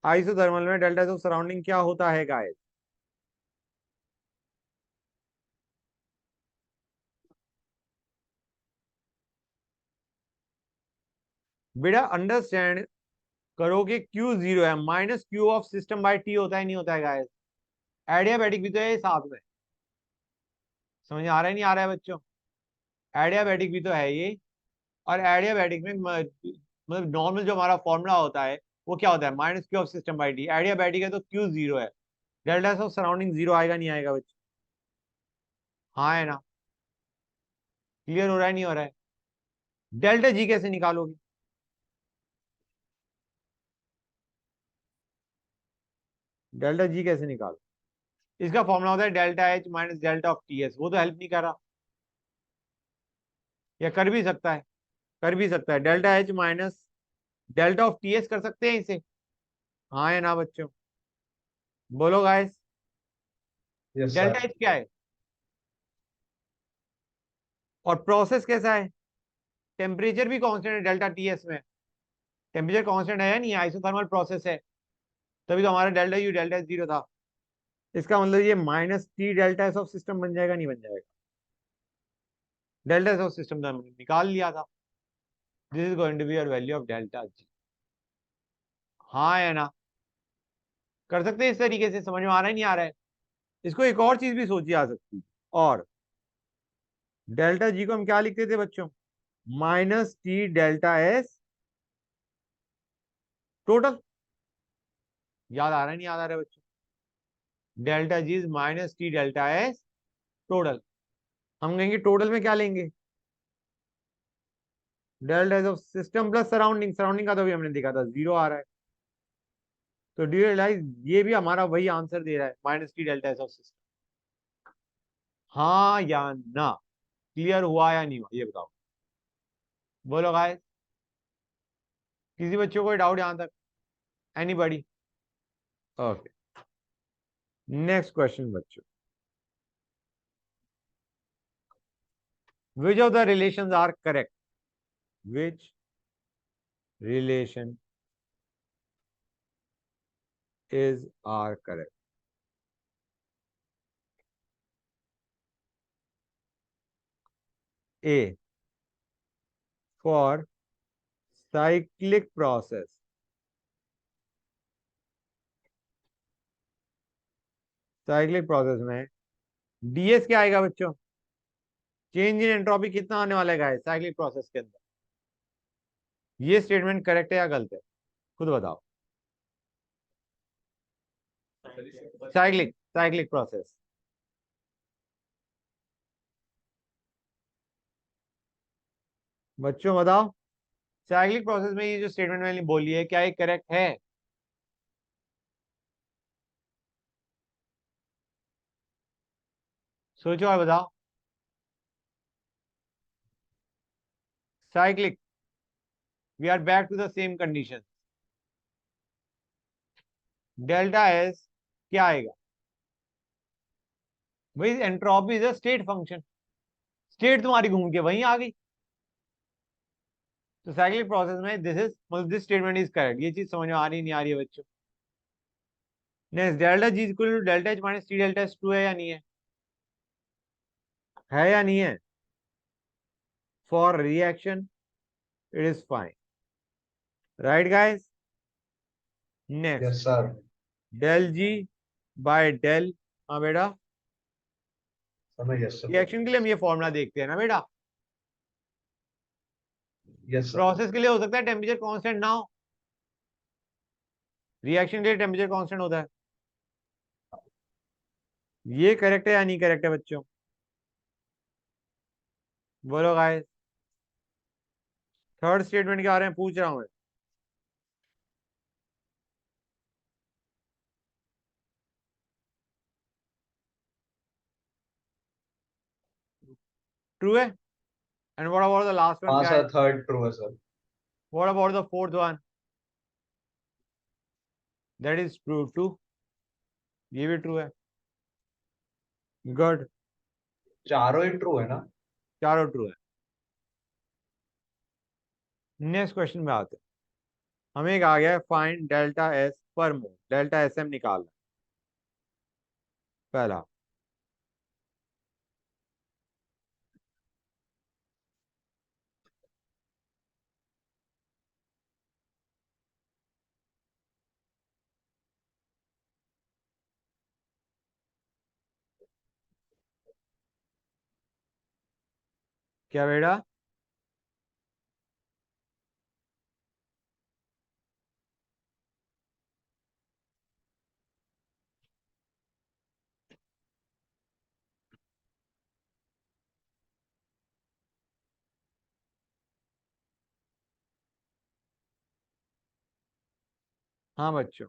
[SPEAKER 1] आइसोथर्मल में डेल्टा ऑफ सराउंडिंग क्या होता है गाइस? बेटा अंडरस्टैंड करो कि Q 0 है, minus Q of system bye T होता है नहीं होता है गाइस? एडियाबैटिक भी तो है साथ में. समझ आ रहा है नहीं आ रहा है बच्चों? एडियाबैटिक भी तो है ये. और एडियाबैटिक में मतलब नॉर्मल जो हमारा फॉर्मूला होता है वो क्या होता है? Minus Q of system by T. Adiabatic है तो Q 0 है. डेल्टा ऑफ सराउंडिंग 0 आएगा नहीं आएगा बच्चों? हाँ है ना? क्लियर हो रहा है नहीं हो रहा है? डेल्टा जी कैसे निकालोगे? डेल्टा जी कैसे निकालो? इसका फॉर्मूला होता है delta H minus delta of T S. वो तो हेल्प नहीं कर रहा, या कर भी सकता है? कर भी सकता है. Delta H minus delta of T S कर सकते हैं इसे, हाँ है ना बच्चों? बोलो guys.
[SPEAKER 2] Yes
[SPEAKER 1] delta
[SPEAKER 2] sir.
[SPEAKER 1] H क्या है और प्रोसेस कैसा है? टेम्परेचर भी कांस्टेंट है डेल्टा टी एस में. टेम्परेचर कांस्टेंट है या नहीं? आइसोथर्मल प्रोसेस है, तभी तो हमारा डेल्टा यू डेल्टा एस 0 था. इसका मतलब ये minus T delta S of system बन जाएगा नहीं बन जाएगा? डेल्टा एस ऑफ सिस्टम तो हमने निकाल लिया था. This is going to be your value of delta G. हाँ है ना? कर सकते हैं इस तरीके से. समझ में आ रहा है नहीं आ रहा है? इसको एक और चीज भी सोची आ सकती है. और डेल्टा जी को हम क्या लिखते थे बच्चों? Minus T delta S total. याद आ रहा है नहीं याद आ रहा है बच्चों? Delta G is minus T delta S total. हम कहेंगे टोटल में क्या लेंगे? Delta S of system plus surrounding, surrounding का तो भी हमने देखा था 0 आ रहा है, तो डू यू रियलाइज ये भी हमारा वही आंसर दे रहा है, minus T delta S of system. हाँ या ना, क्लियर हुआ या नहीं हुआ ये बताओ, बोलो गाइस। किसी बच्चों को डाउट यहां तक? एनीबॉडी? ओके, नेक्स्ट क्वेश्चन बच्चों, which of the relations are correct? Which relation is are correct? A, for cyclic process, cyclic process में डीएस क्या आएगा बच्चों? चेंज इन एंट्रोपी कितना आने वाला है साइक्लिक प्रोसेस के अंदर? ये स्टेटमेंट करेक्ट है या गलत है, खुद बताओ। साइक्लिक साइक्लिक प्रोसेस, बच्चों बताओ, साइक्लिक प्रोसेस में ये जो स्टेटमेंट मैंने बोली है क्या ये करेक्ट है? सोचो और बताओ। Cyclic, we are back to the same condition, delta S क्या आएगा भाई? Entropy is a state function, state तुम्हारी घूम के वहीं आ गई, तो साइक्लिक प्रोसेस में दिस इज मतलब दिस स्टेटमेंट इज करेक्ट। ये चीज समझ में आ रही नहीं आ रही है बच्चों? Next, delta G equal to delta H minus T delta S true है या नहीं है? है या नहीं है? For reaction it is fine, right guys? Next,
[SPEAKER 2] Yes, sir.
[SPEAKER 1] Del G by del, हाँ बेटा,
[SPEAKER 2] Yes, sir.
[SPEAKER 1] रिएक्शन के लिए हम ये फॉर्मूला देखते हैं ना बेटा,
[SPEAKER 2] Yes, sir.
[SPEAKER 1] प्रोसेस के लिए हो सकता है टेम्परेचर कांस्टेंट ना हो, रिएक्शन के लिए टेम्परेचर कांस्टेंट होता है। ये करेक्ट है या नहीं करेक्ट है बच्चों, बोलो गाइस। थर्ड स्टेटमेंट क्या आ रहे हैं पूछ रहा हूं मैं। ट्रू है? And what about the last one,
[SPEAKER 2] हाँ
[SPEAKER 1] क्या है?
[SPEAKER 2] सर, थर्ड ट्रू है sir.
[SPEAKER 1] What about the fourth one? That is true too, ये भी ट्रू है। गुड,
[SPEAKER 2] चारों ही ट्रू है ना?
[SPEAKER 1] चारों ट्रू है। नेक्स्ट क्वेश्चन में आते हैं, हमें एक आ गया है फाइंड डेल्टा एस पर मोल, डेल्टा एस एम निकालना है। पहला, क्या बेटा? हाँ बच्चों,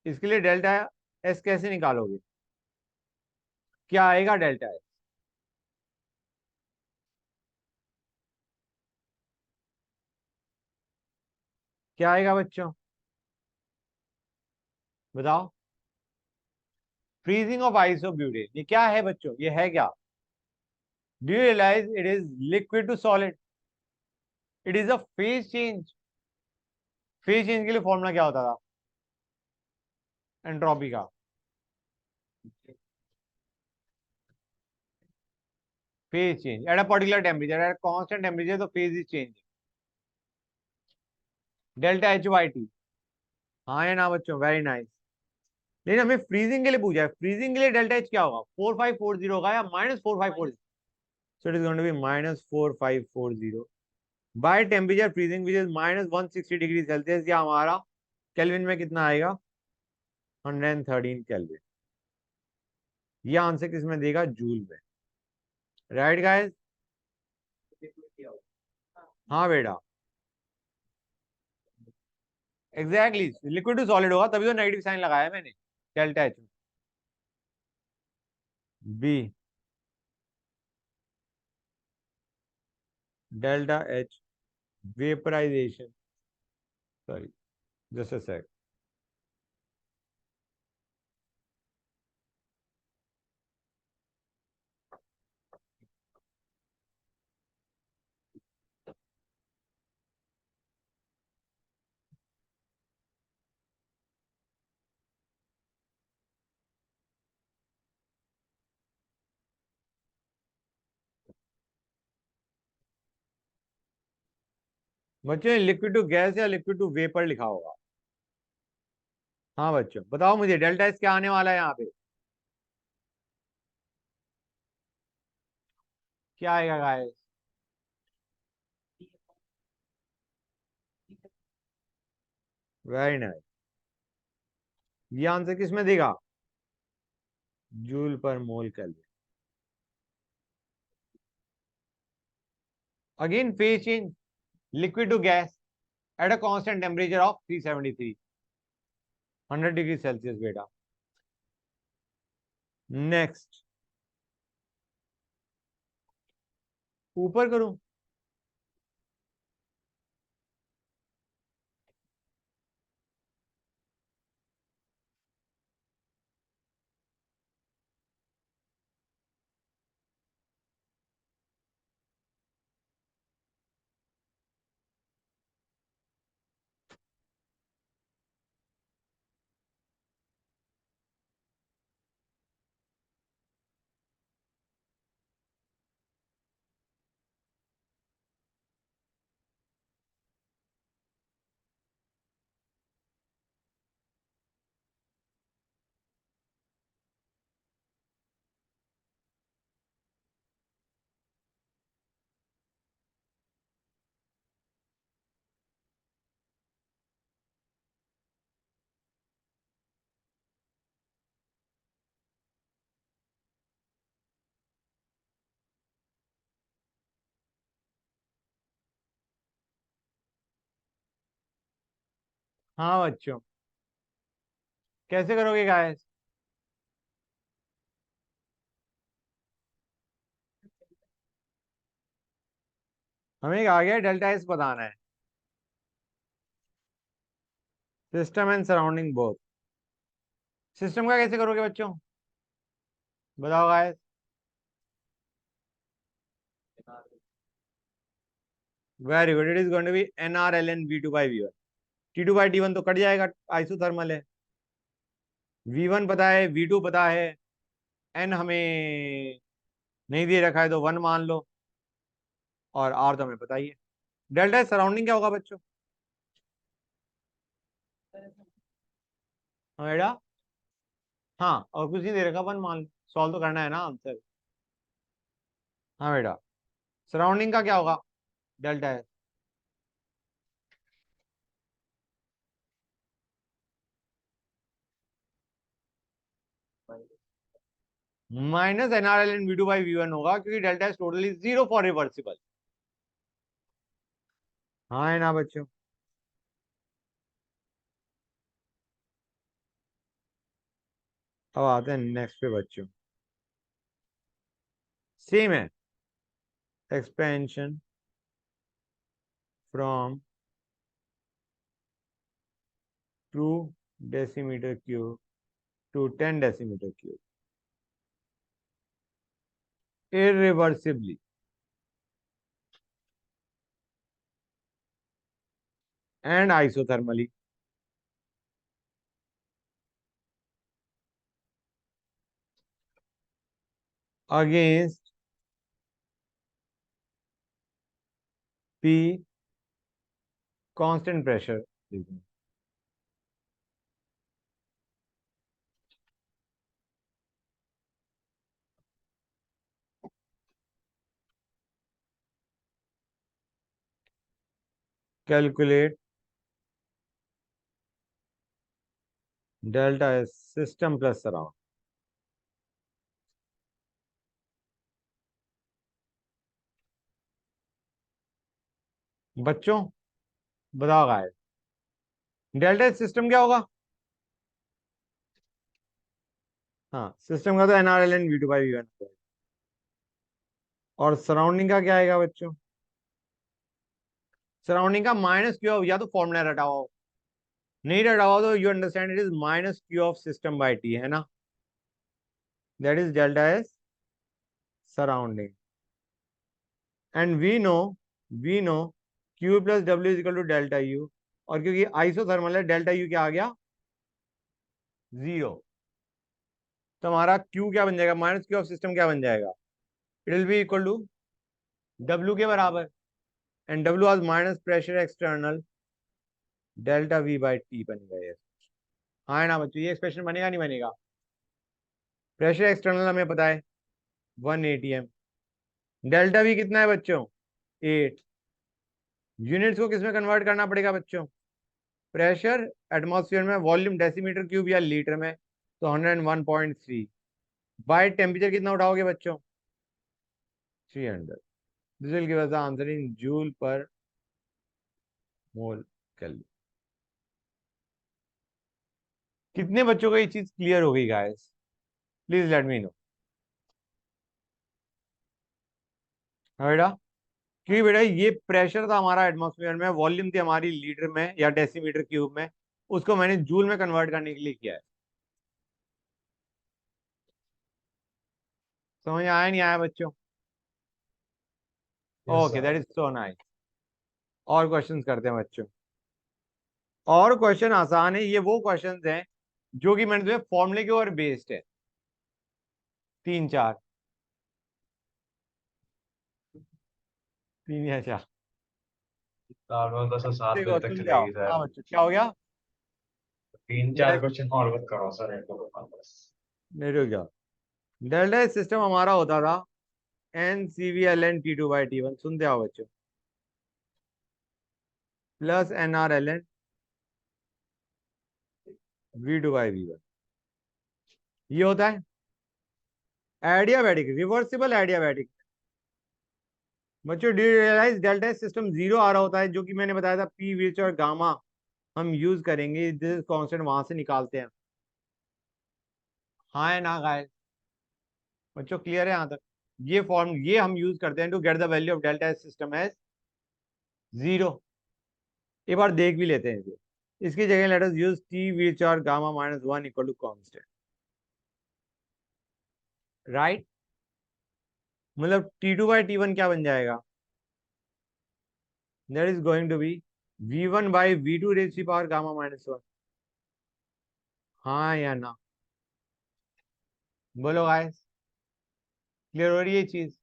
[SPEAKER 1] इसके लिए डेल्टा एस कैसे निकालोगे, क्या आएगा डेल्टा एस? क्या आएगा बच्चों, बताओ। फ्रीजिंग ऑफ आइसोब्यूटेन, ये क्या है बच्चों, ये है क्या? Do you realize it is liquid to solid, it is a phase change. Phase change के लिए फॉर्मूला क्या होता था एंट्रोपी का? Phase change at a particular temperature, at constant temperature तो phase is change, delta H by T. हाँ या ना बच्चों, वेरी नाइस। लेकिन हमें फ्रीजिंग के लिए पूछा है, फ्रीजिंग के लिए डेल्टा एच क्या होगा, 4540 होगा या -4540? So it is going to be -4540 by temperature freezing which is -160 degree Celsius, या हमारा केल्विन में कितना आएगा, 113 केल्विन। ये आंसर किस में देगा, जूल में, राइट गाइस? हाँ बेटा, एग्जैक्टली, लिक्विड टू सॉलिड होगा, तभी तो नेगेटिव साइन लगाया मैंने डेल्टा एच में। Be delta H vaporization, sorry just a sec, बच्चों लिक्विड टू गैस या लिक्विड टू वेपर लिखा होगा। हाँ बच्चों बताओ मुझे डेल्टा एच क्या आने वाला है यहाँ पे, क्या आएगा गाइस? वेरी नाइस, ये आंसर किस में देगा? जूल पर mole kelvin. Again phase change, liquid to gas at a constant temperature of 373, 100 degree Celsius बेटा। नेक्स्ट, ऊपर करूं? हाँ बच्चों, कैसे करोगे गाइस? हमें आ गया डेल्टा एस बताना है, system and surrounding both. System का कैसे करोगे बच्चों, बताओ guys? Very good, it is going to be N R L N V two by V one. T two by T one तो कट जाएगा, आइसोथर्मल है। वी वन पता है, वी टू पता है, एन हमें नहीं दे रखा है तो वन मान लो, और आर तो हमें पता ही है। डेल्टा सराउंडिंग क्या होगा बच्चों? हाँ बेटा, हाँ और कुछ नहीं दे रखा, वन मान लो, सॉल्व तो करना है ना आंसर। हाँ बेटा, सराउंडिंग का क्या होगा? डेल्टा है minus N R L N V two by V one होगा, क्योंकि delta is totally zero for reversible. हाँ है ना बच्चों? अब आते हैं नेक्स्ट पे बच्चों, सेम है, expansion from 2 decimetre cube two 10 decimetre cube irreversibly and isothermally against P constant pressure. Calculate delta S system plus surround. बच्चों बताओ गाइस, डेल्टा एच सिस्टम क्या होगा? हाँ, सिस्टम का तो NRLN V2/V1 और सराउंडिंग का क्या आएगा बच्चों? सराउंडिंग का माइनस क्यू ऑफ, या तो फॉर्मूला रटा हुआ हो, नहीं रटा हुआ तो you understand it is minus Q of system by T, है ना? That is delta S surrounding. And we know Q plus W is equal to delta U, और क्योंकि आइसोथर्मल है डेल्टा यू क्या आ गया? 0। तो हमारा क्यू क्या बन जाएगा? माइनस क्यू ऑफ सिस्टम क्या बन जाएगा? It will be equal to W के बराबर, एंड डब्ल्यू आज minus pressure external delta V by T बन गया। हाँ है ना बच्चों? ये एक्सप्रेशन बनेगा नहीं बनेगा? प्रेशर एक्सटर्नल हमें पता है 1 atm, डेल्टा वी कितना है बच्चों? 8। यूनिट्स को किसमें कन्वर्ट करना पड़ेगा बच्चों? प्रेशर एटमॉस्फेयर में, वॉल्यूम डेसीमीटर क्यूब या लीटर में, तो 101.3 बाय टेम्परेचर कितना उठाओगे बच्चों? 300। This will give us the answer in joule पर मोल केल्विन। कितने बच्चों को ये चीज क्लियर हो गई guys? Please let me know. बेटा, क्योंकि बेटा ये प्रेशर था हमारा एटमॉस्फेयर में, वॉल्यूम थी हमारी लीटर में या डेसीमीटर क्यूब में, उसको मैंने जूल में कन्वर्ट करने के लिए किया है। समझ आया नहीं आया बच्चों?
[SPEAKER 2] Yes
[SPEAKER 1] okay,
[SPEAKER 2] sir.
[SPEAKER 1] That is so nice. और क्वेश्चंस करते हैं बच्चों। और क्वेश्चन आसान है, ये वो क्वेश्चंस हैं जो कि मैंने तुम्हें फॉर्मूले के ऊपर बेस्ड है, 3 4, 3 या 4।
[SPEAKER 2] नॉर्मल तो सर 7 बजे
[SPEAKER 1] देखो
[SPEAKER 2] तक
[SPEAKER 1] सुन जाओ,
[SPEAKER 2] चलेगी सर।
[SPEAKER 1] हाँ बच्चों क्या हो गया?
[SPEAKER 2] 3 4 क्वेश्चन और मत करो सर, एक दो बस।
[SPEAKER 1] नहीं रुक जाओ। डेल्टा सिस्टम हमारा होता था NCV ln T2/T1, सुनते आओ बच्चों, प्लस NRln V2/V1। ये होता है एडियाबैटिक, रिवर्सिबल एडियाबैटिक। बच्चों do you realise delta system 0 आ रहा होता है, जो कि मैंने बताया था पी विच और गामा हम यूज करेंगे, दिस कांस्टेंट वहां से निकालते हैं। हाँ है ना गाइस? बच्चों क्लियर है यहाँ तक? ये फॉर्म ये हम यूज करते हैं to get the value of delta system as 0। एक बार देख भी लेते हैं इसे। इसकी जगह let us use T which और gamma minus 1 equal to constant, right? मतलब T2/T1 क्या बन जाएगा? That is going to be V1/V2 raise की पावर गामा माइनस 1। हाँ या ना? बोलो गाइस, क्लियर हो रही है ये चीज?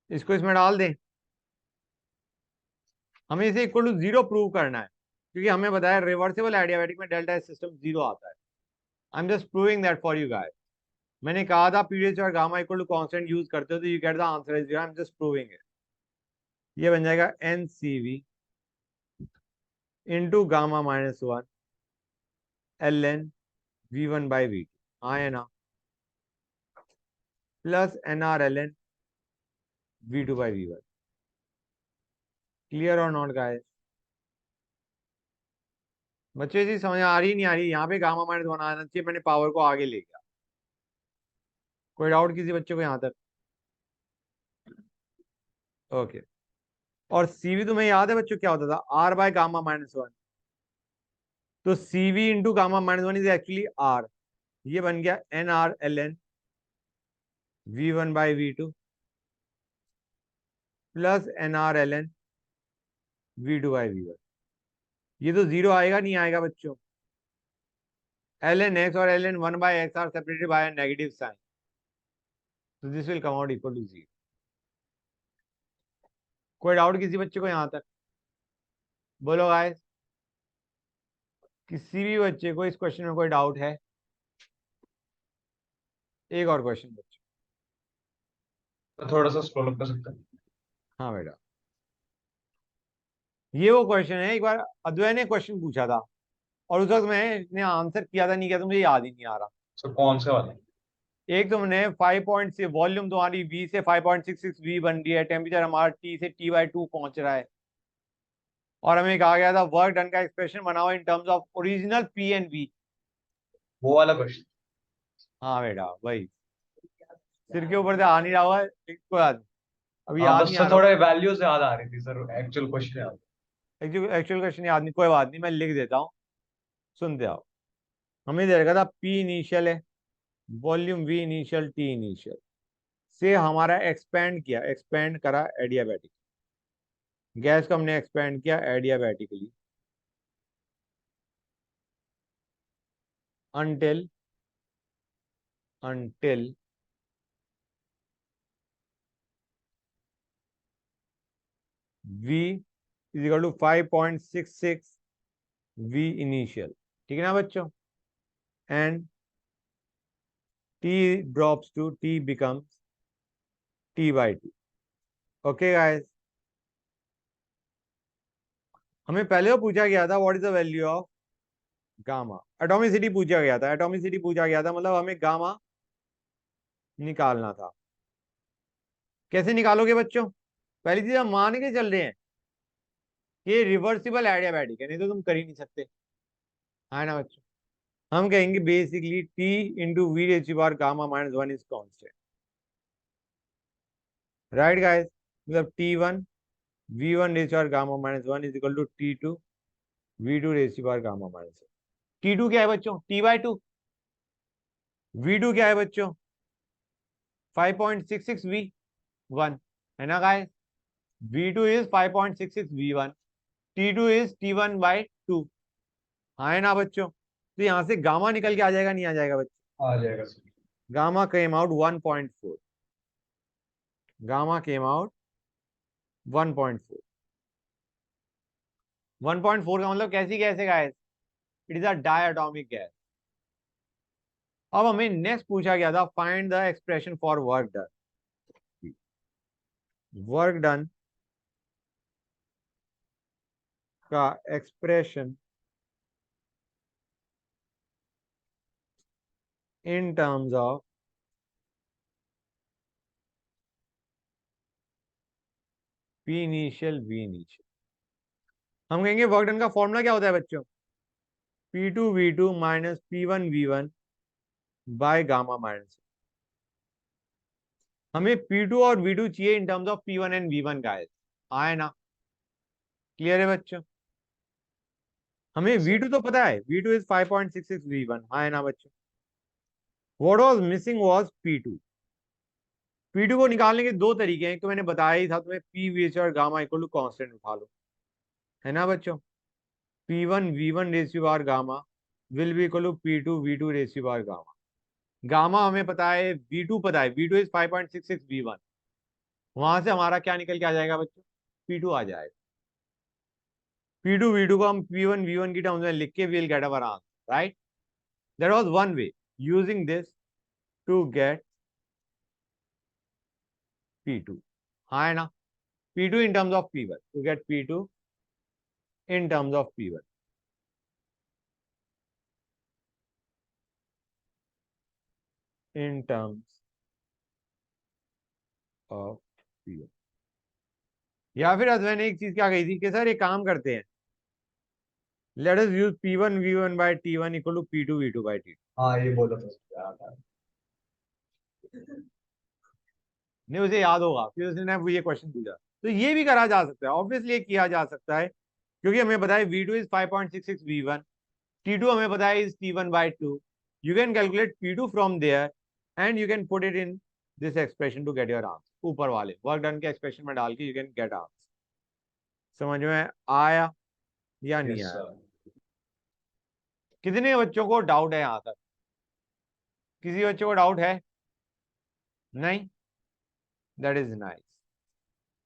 [SPEAKER 1] इसको इसमें डाल दें, हमें इसे इक्वल टू 0 प्रूव करना है, क्योंकि हमें बताया रिवर्सिबल एडियाबैटिक में डेल्टा सिस्टम 0 आता है। I am just proving that for you guys. मैंने कहा था पीरियड और gamma equal to constant use करते हो तो you get the answer is 0। I am just proving it. ये बन जाएगा NCV into gamma minus 1 ln V1/V2, हाँ है ना? Plus NRln V2/V1। क्लियर और नॉट गाइस? बच्चे जी समझ आ रही नहीं आ रही? यहाँ पे गामा माइनस 1 आना चाहिए, मैंने पावर को आगे ले गया। कोई डाउट किसी बच्चे को यहाँ तक? ओके। और सीवी तुम्हें याद है बच्चों क्या होता था? R/गामा-1। तो CV into gamma minus 1 is actually R। ये बन गया NRln V1/V2 plus NRln V2/V1। ये तो 0 आएगा नहीं आएगा बच्चों? ln x और ln 1/x are separated by negative sign, तो this will come out equal to 0। कोई डाउट किसी बच्चे को यहाँ तक? बोलो गाइस, किसी भी बच्चे को इस क्वेश्चन में कोई डाउट है? एक और क्वेश्चन बच्चे।
[SPEAKER 2] तो थोड़ा सा स्क्रॉल अप कर सकते हैं।
[SPEAKER 1] हाँ बेटा, ये वो क्वेश्चन है, एक बार अद्वैय ने क्वेश्चन पूछा था और उस वक्त मैंने आंसर किया था नहीं किया था मुझे याद ही नहीं आ रहा।
[SPEAKER 2] सर कौन से वाले?
[SPEAKER 1] एक तो मैंने 5.6 वॉल्यूम तुम्हारी V से 5.66 V बन रही है, टेम्परेचर हमारा T से T/2 पहुंच रहा है, और हमें कहा गया था वर्क डन का एक्सप्रेशन बनाओ in terms of original P and V.
[SPEAKER 2] वो वाला क्वेश्चन।
[SPEAKER 1] हाँ बेटा वही, सिर के ऊपर से आ नहीं रहा हुआ है, कोई बात नहीं, अभी
[SPEAKER 2] हाँ
[SPEAKER 1] याद
[SPEAKER 2] बस
[SPEAKER 1] नहीं आ
[SPEAKER 2] सर
[SPEAKER 1] रहा।
[SPEAKER 2] थोड़े वैल्यूज याद आ रही थी सर, एक्चुअल क्वेश्चन याद।
[SPEAKER 1] एक्चुअल क्वेश्चन याद नहीं, कोई बात नहीं, मैं लिख देता हूँ, सुनते आओ। हमें दे रखा था पी इनिशियल है, volume v initial, T initial से हमारा एक्सपेंड करा एडियाबैटिक, गैस को हमने एक्सपेंड किया adiabatically until V is equal to 5.66 V initial, ठीक है ना बच्चों, and T drops to T becomes T by T। Okay guys, हमें पहले वो पूछा गया था what is the value of gamma, atomicity पूछा गया था, एटॉमिसिटी पूछा गया था, मतलब हमें गामा निकालना था। कैसे निकालोगे बच्चों? पहली चीज हम मान के चल रहे हैं ये रिवर्सिबल एडियाबैटिक है, नहीं तो तुम कर ही नहीं सकते, है ना बच्चों। हम कहेंगे basically T into V raise power gamma minus 1 is constant, right guys, मतलब T1 V1 raise power gamma minus 1 is equal to T2 V2 raise power gamma minus 1। T2 क्या है बच्चों? T/2। V2 क्या है बच्चों? 5.66 V1, है ना guys. V2 is 5.66 V1, T2 is T1/2, हाँ है ना बच्चों। तो यहां से गामा निकल के आ जाएगा, नहीं आ जाएगा बच्चों?
[SPEAKER 2] आ जाएगा sir.
[SPEAKER 1] Gamma came out 1.4, gamma came out 1.4। 1.4 का मतलब कैसी गैस है guys? It is a diatomic gas. अब हमें नेक्स्ट पूछा गया था find the expression for work done. Work done का expression in terms of P initial V initial. हम कहेंगे वर्क डन का फॉर्मूला क्या होता है बच्चों? P2V2 minus P1V1 by gamma minus. हमें P2 और V2 चाहिए इन terms of P1 and V1 guys, आए ना? क्लियर है बच्चों? हमें V2 तो पता है, V2 इज 5.66 V1, आए ना बच्चों? What was missing was P2। P2 को निकालने के दो तरीके हैं, तो मैंने बताया ही था तुम्हें, P VH और गामा इक्वल टू कांस्टेंट उठा लो, है ना बच्चों। P1 V1 रेशियो बार gamma will be equal to P2 V2 ratio बार गामा। गामा हमें पता है, V2 पता है, V2 इज 5.66 V1, वहां से हमारा क्या निकल के आ जाएगा बच्चों? P2 आ जाएगा। P2 V2 को हम P1 V1 की टर्म्स में लिख के will get our answer, right. That was one way using this to get P2, हाँ है ना। P2 in terms of P1 to get P2 in terms of P1, in terms of P1। या फिर अद्वैन ने एक चीज क्या कही थी कि सर एक काम करते हैं, let us use P1 V1 by T1 equal to P2 V2 by T2।
[SPEAKER 2] हाँ ये बोला था सर, याद आ
[SPEAKER 1] नहीं उसे याद होगा, फिर उसने ये क्वेश्चन पूछा, तो ये भी करा जा सकता है, ऑब्वियसली किया जा सकता है, क्योंकि हमें पता है V2 इज 5.66 V1, T2 हमें पता है is T1/2। You can calculate P2 from there and you can put it in this expression to get your answer, ऊपर वाले वर्क डन के एक्सप्रेशन में डाल के यू कैन गेट आंसर। समझ में आया या नहीं
[SPEAKER 2] यस
[SPEAKER 1] आया?
[SPEAKER 2] सर।
[SPEAKER 1] कितने बच्चों को डाउट है यहां तक? किसी बच्चों को डाउट है? नहीं, दैट इज नाइस।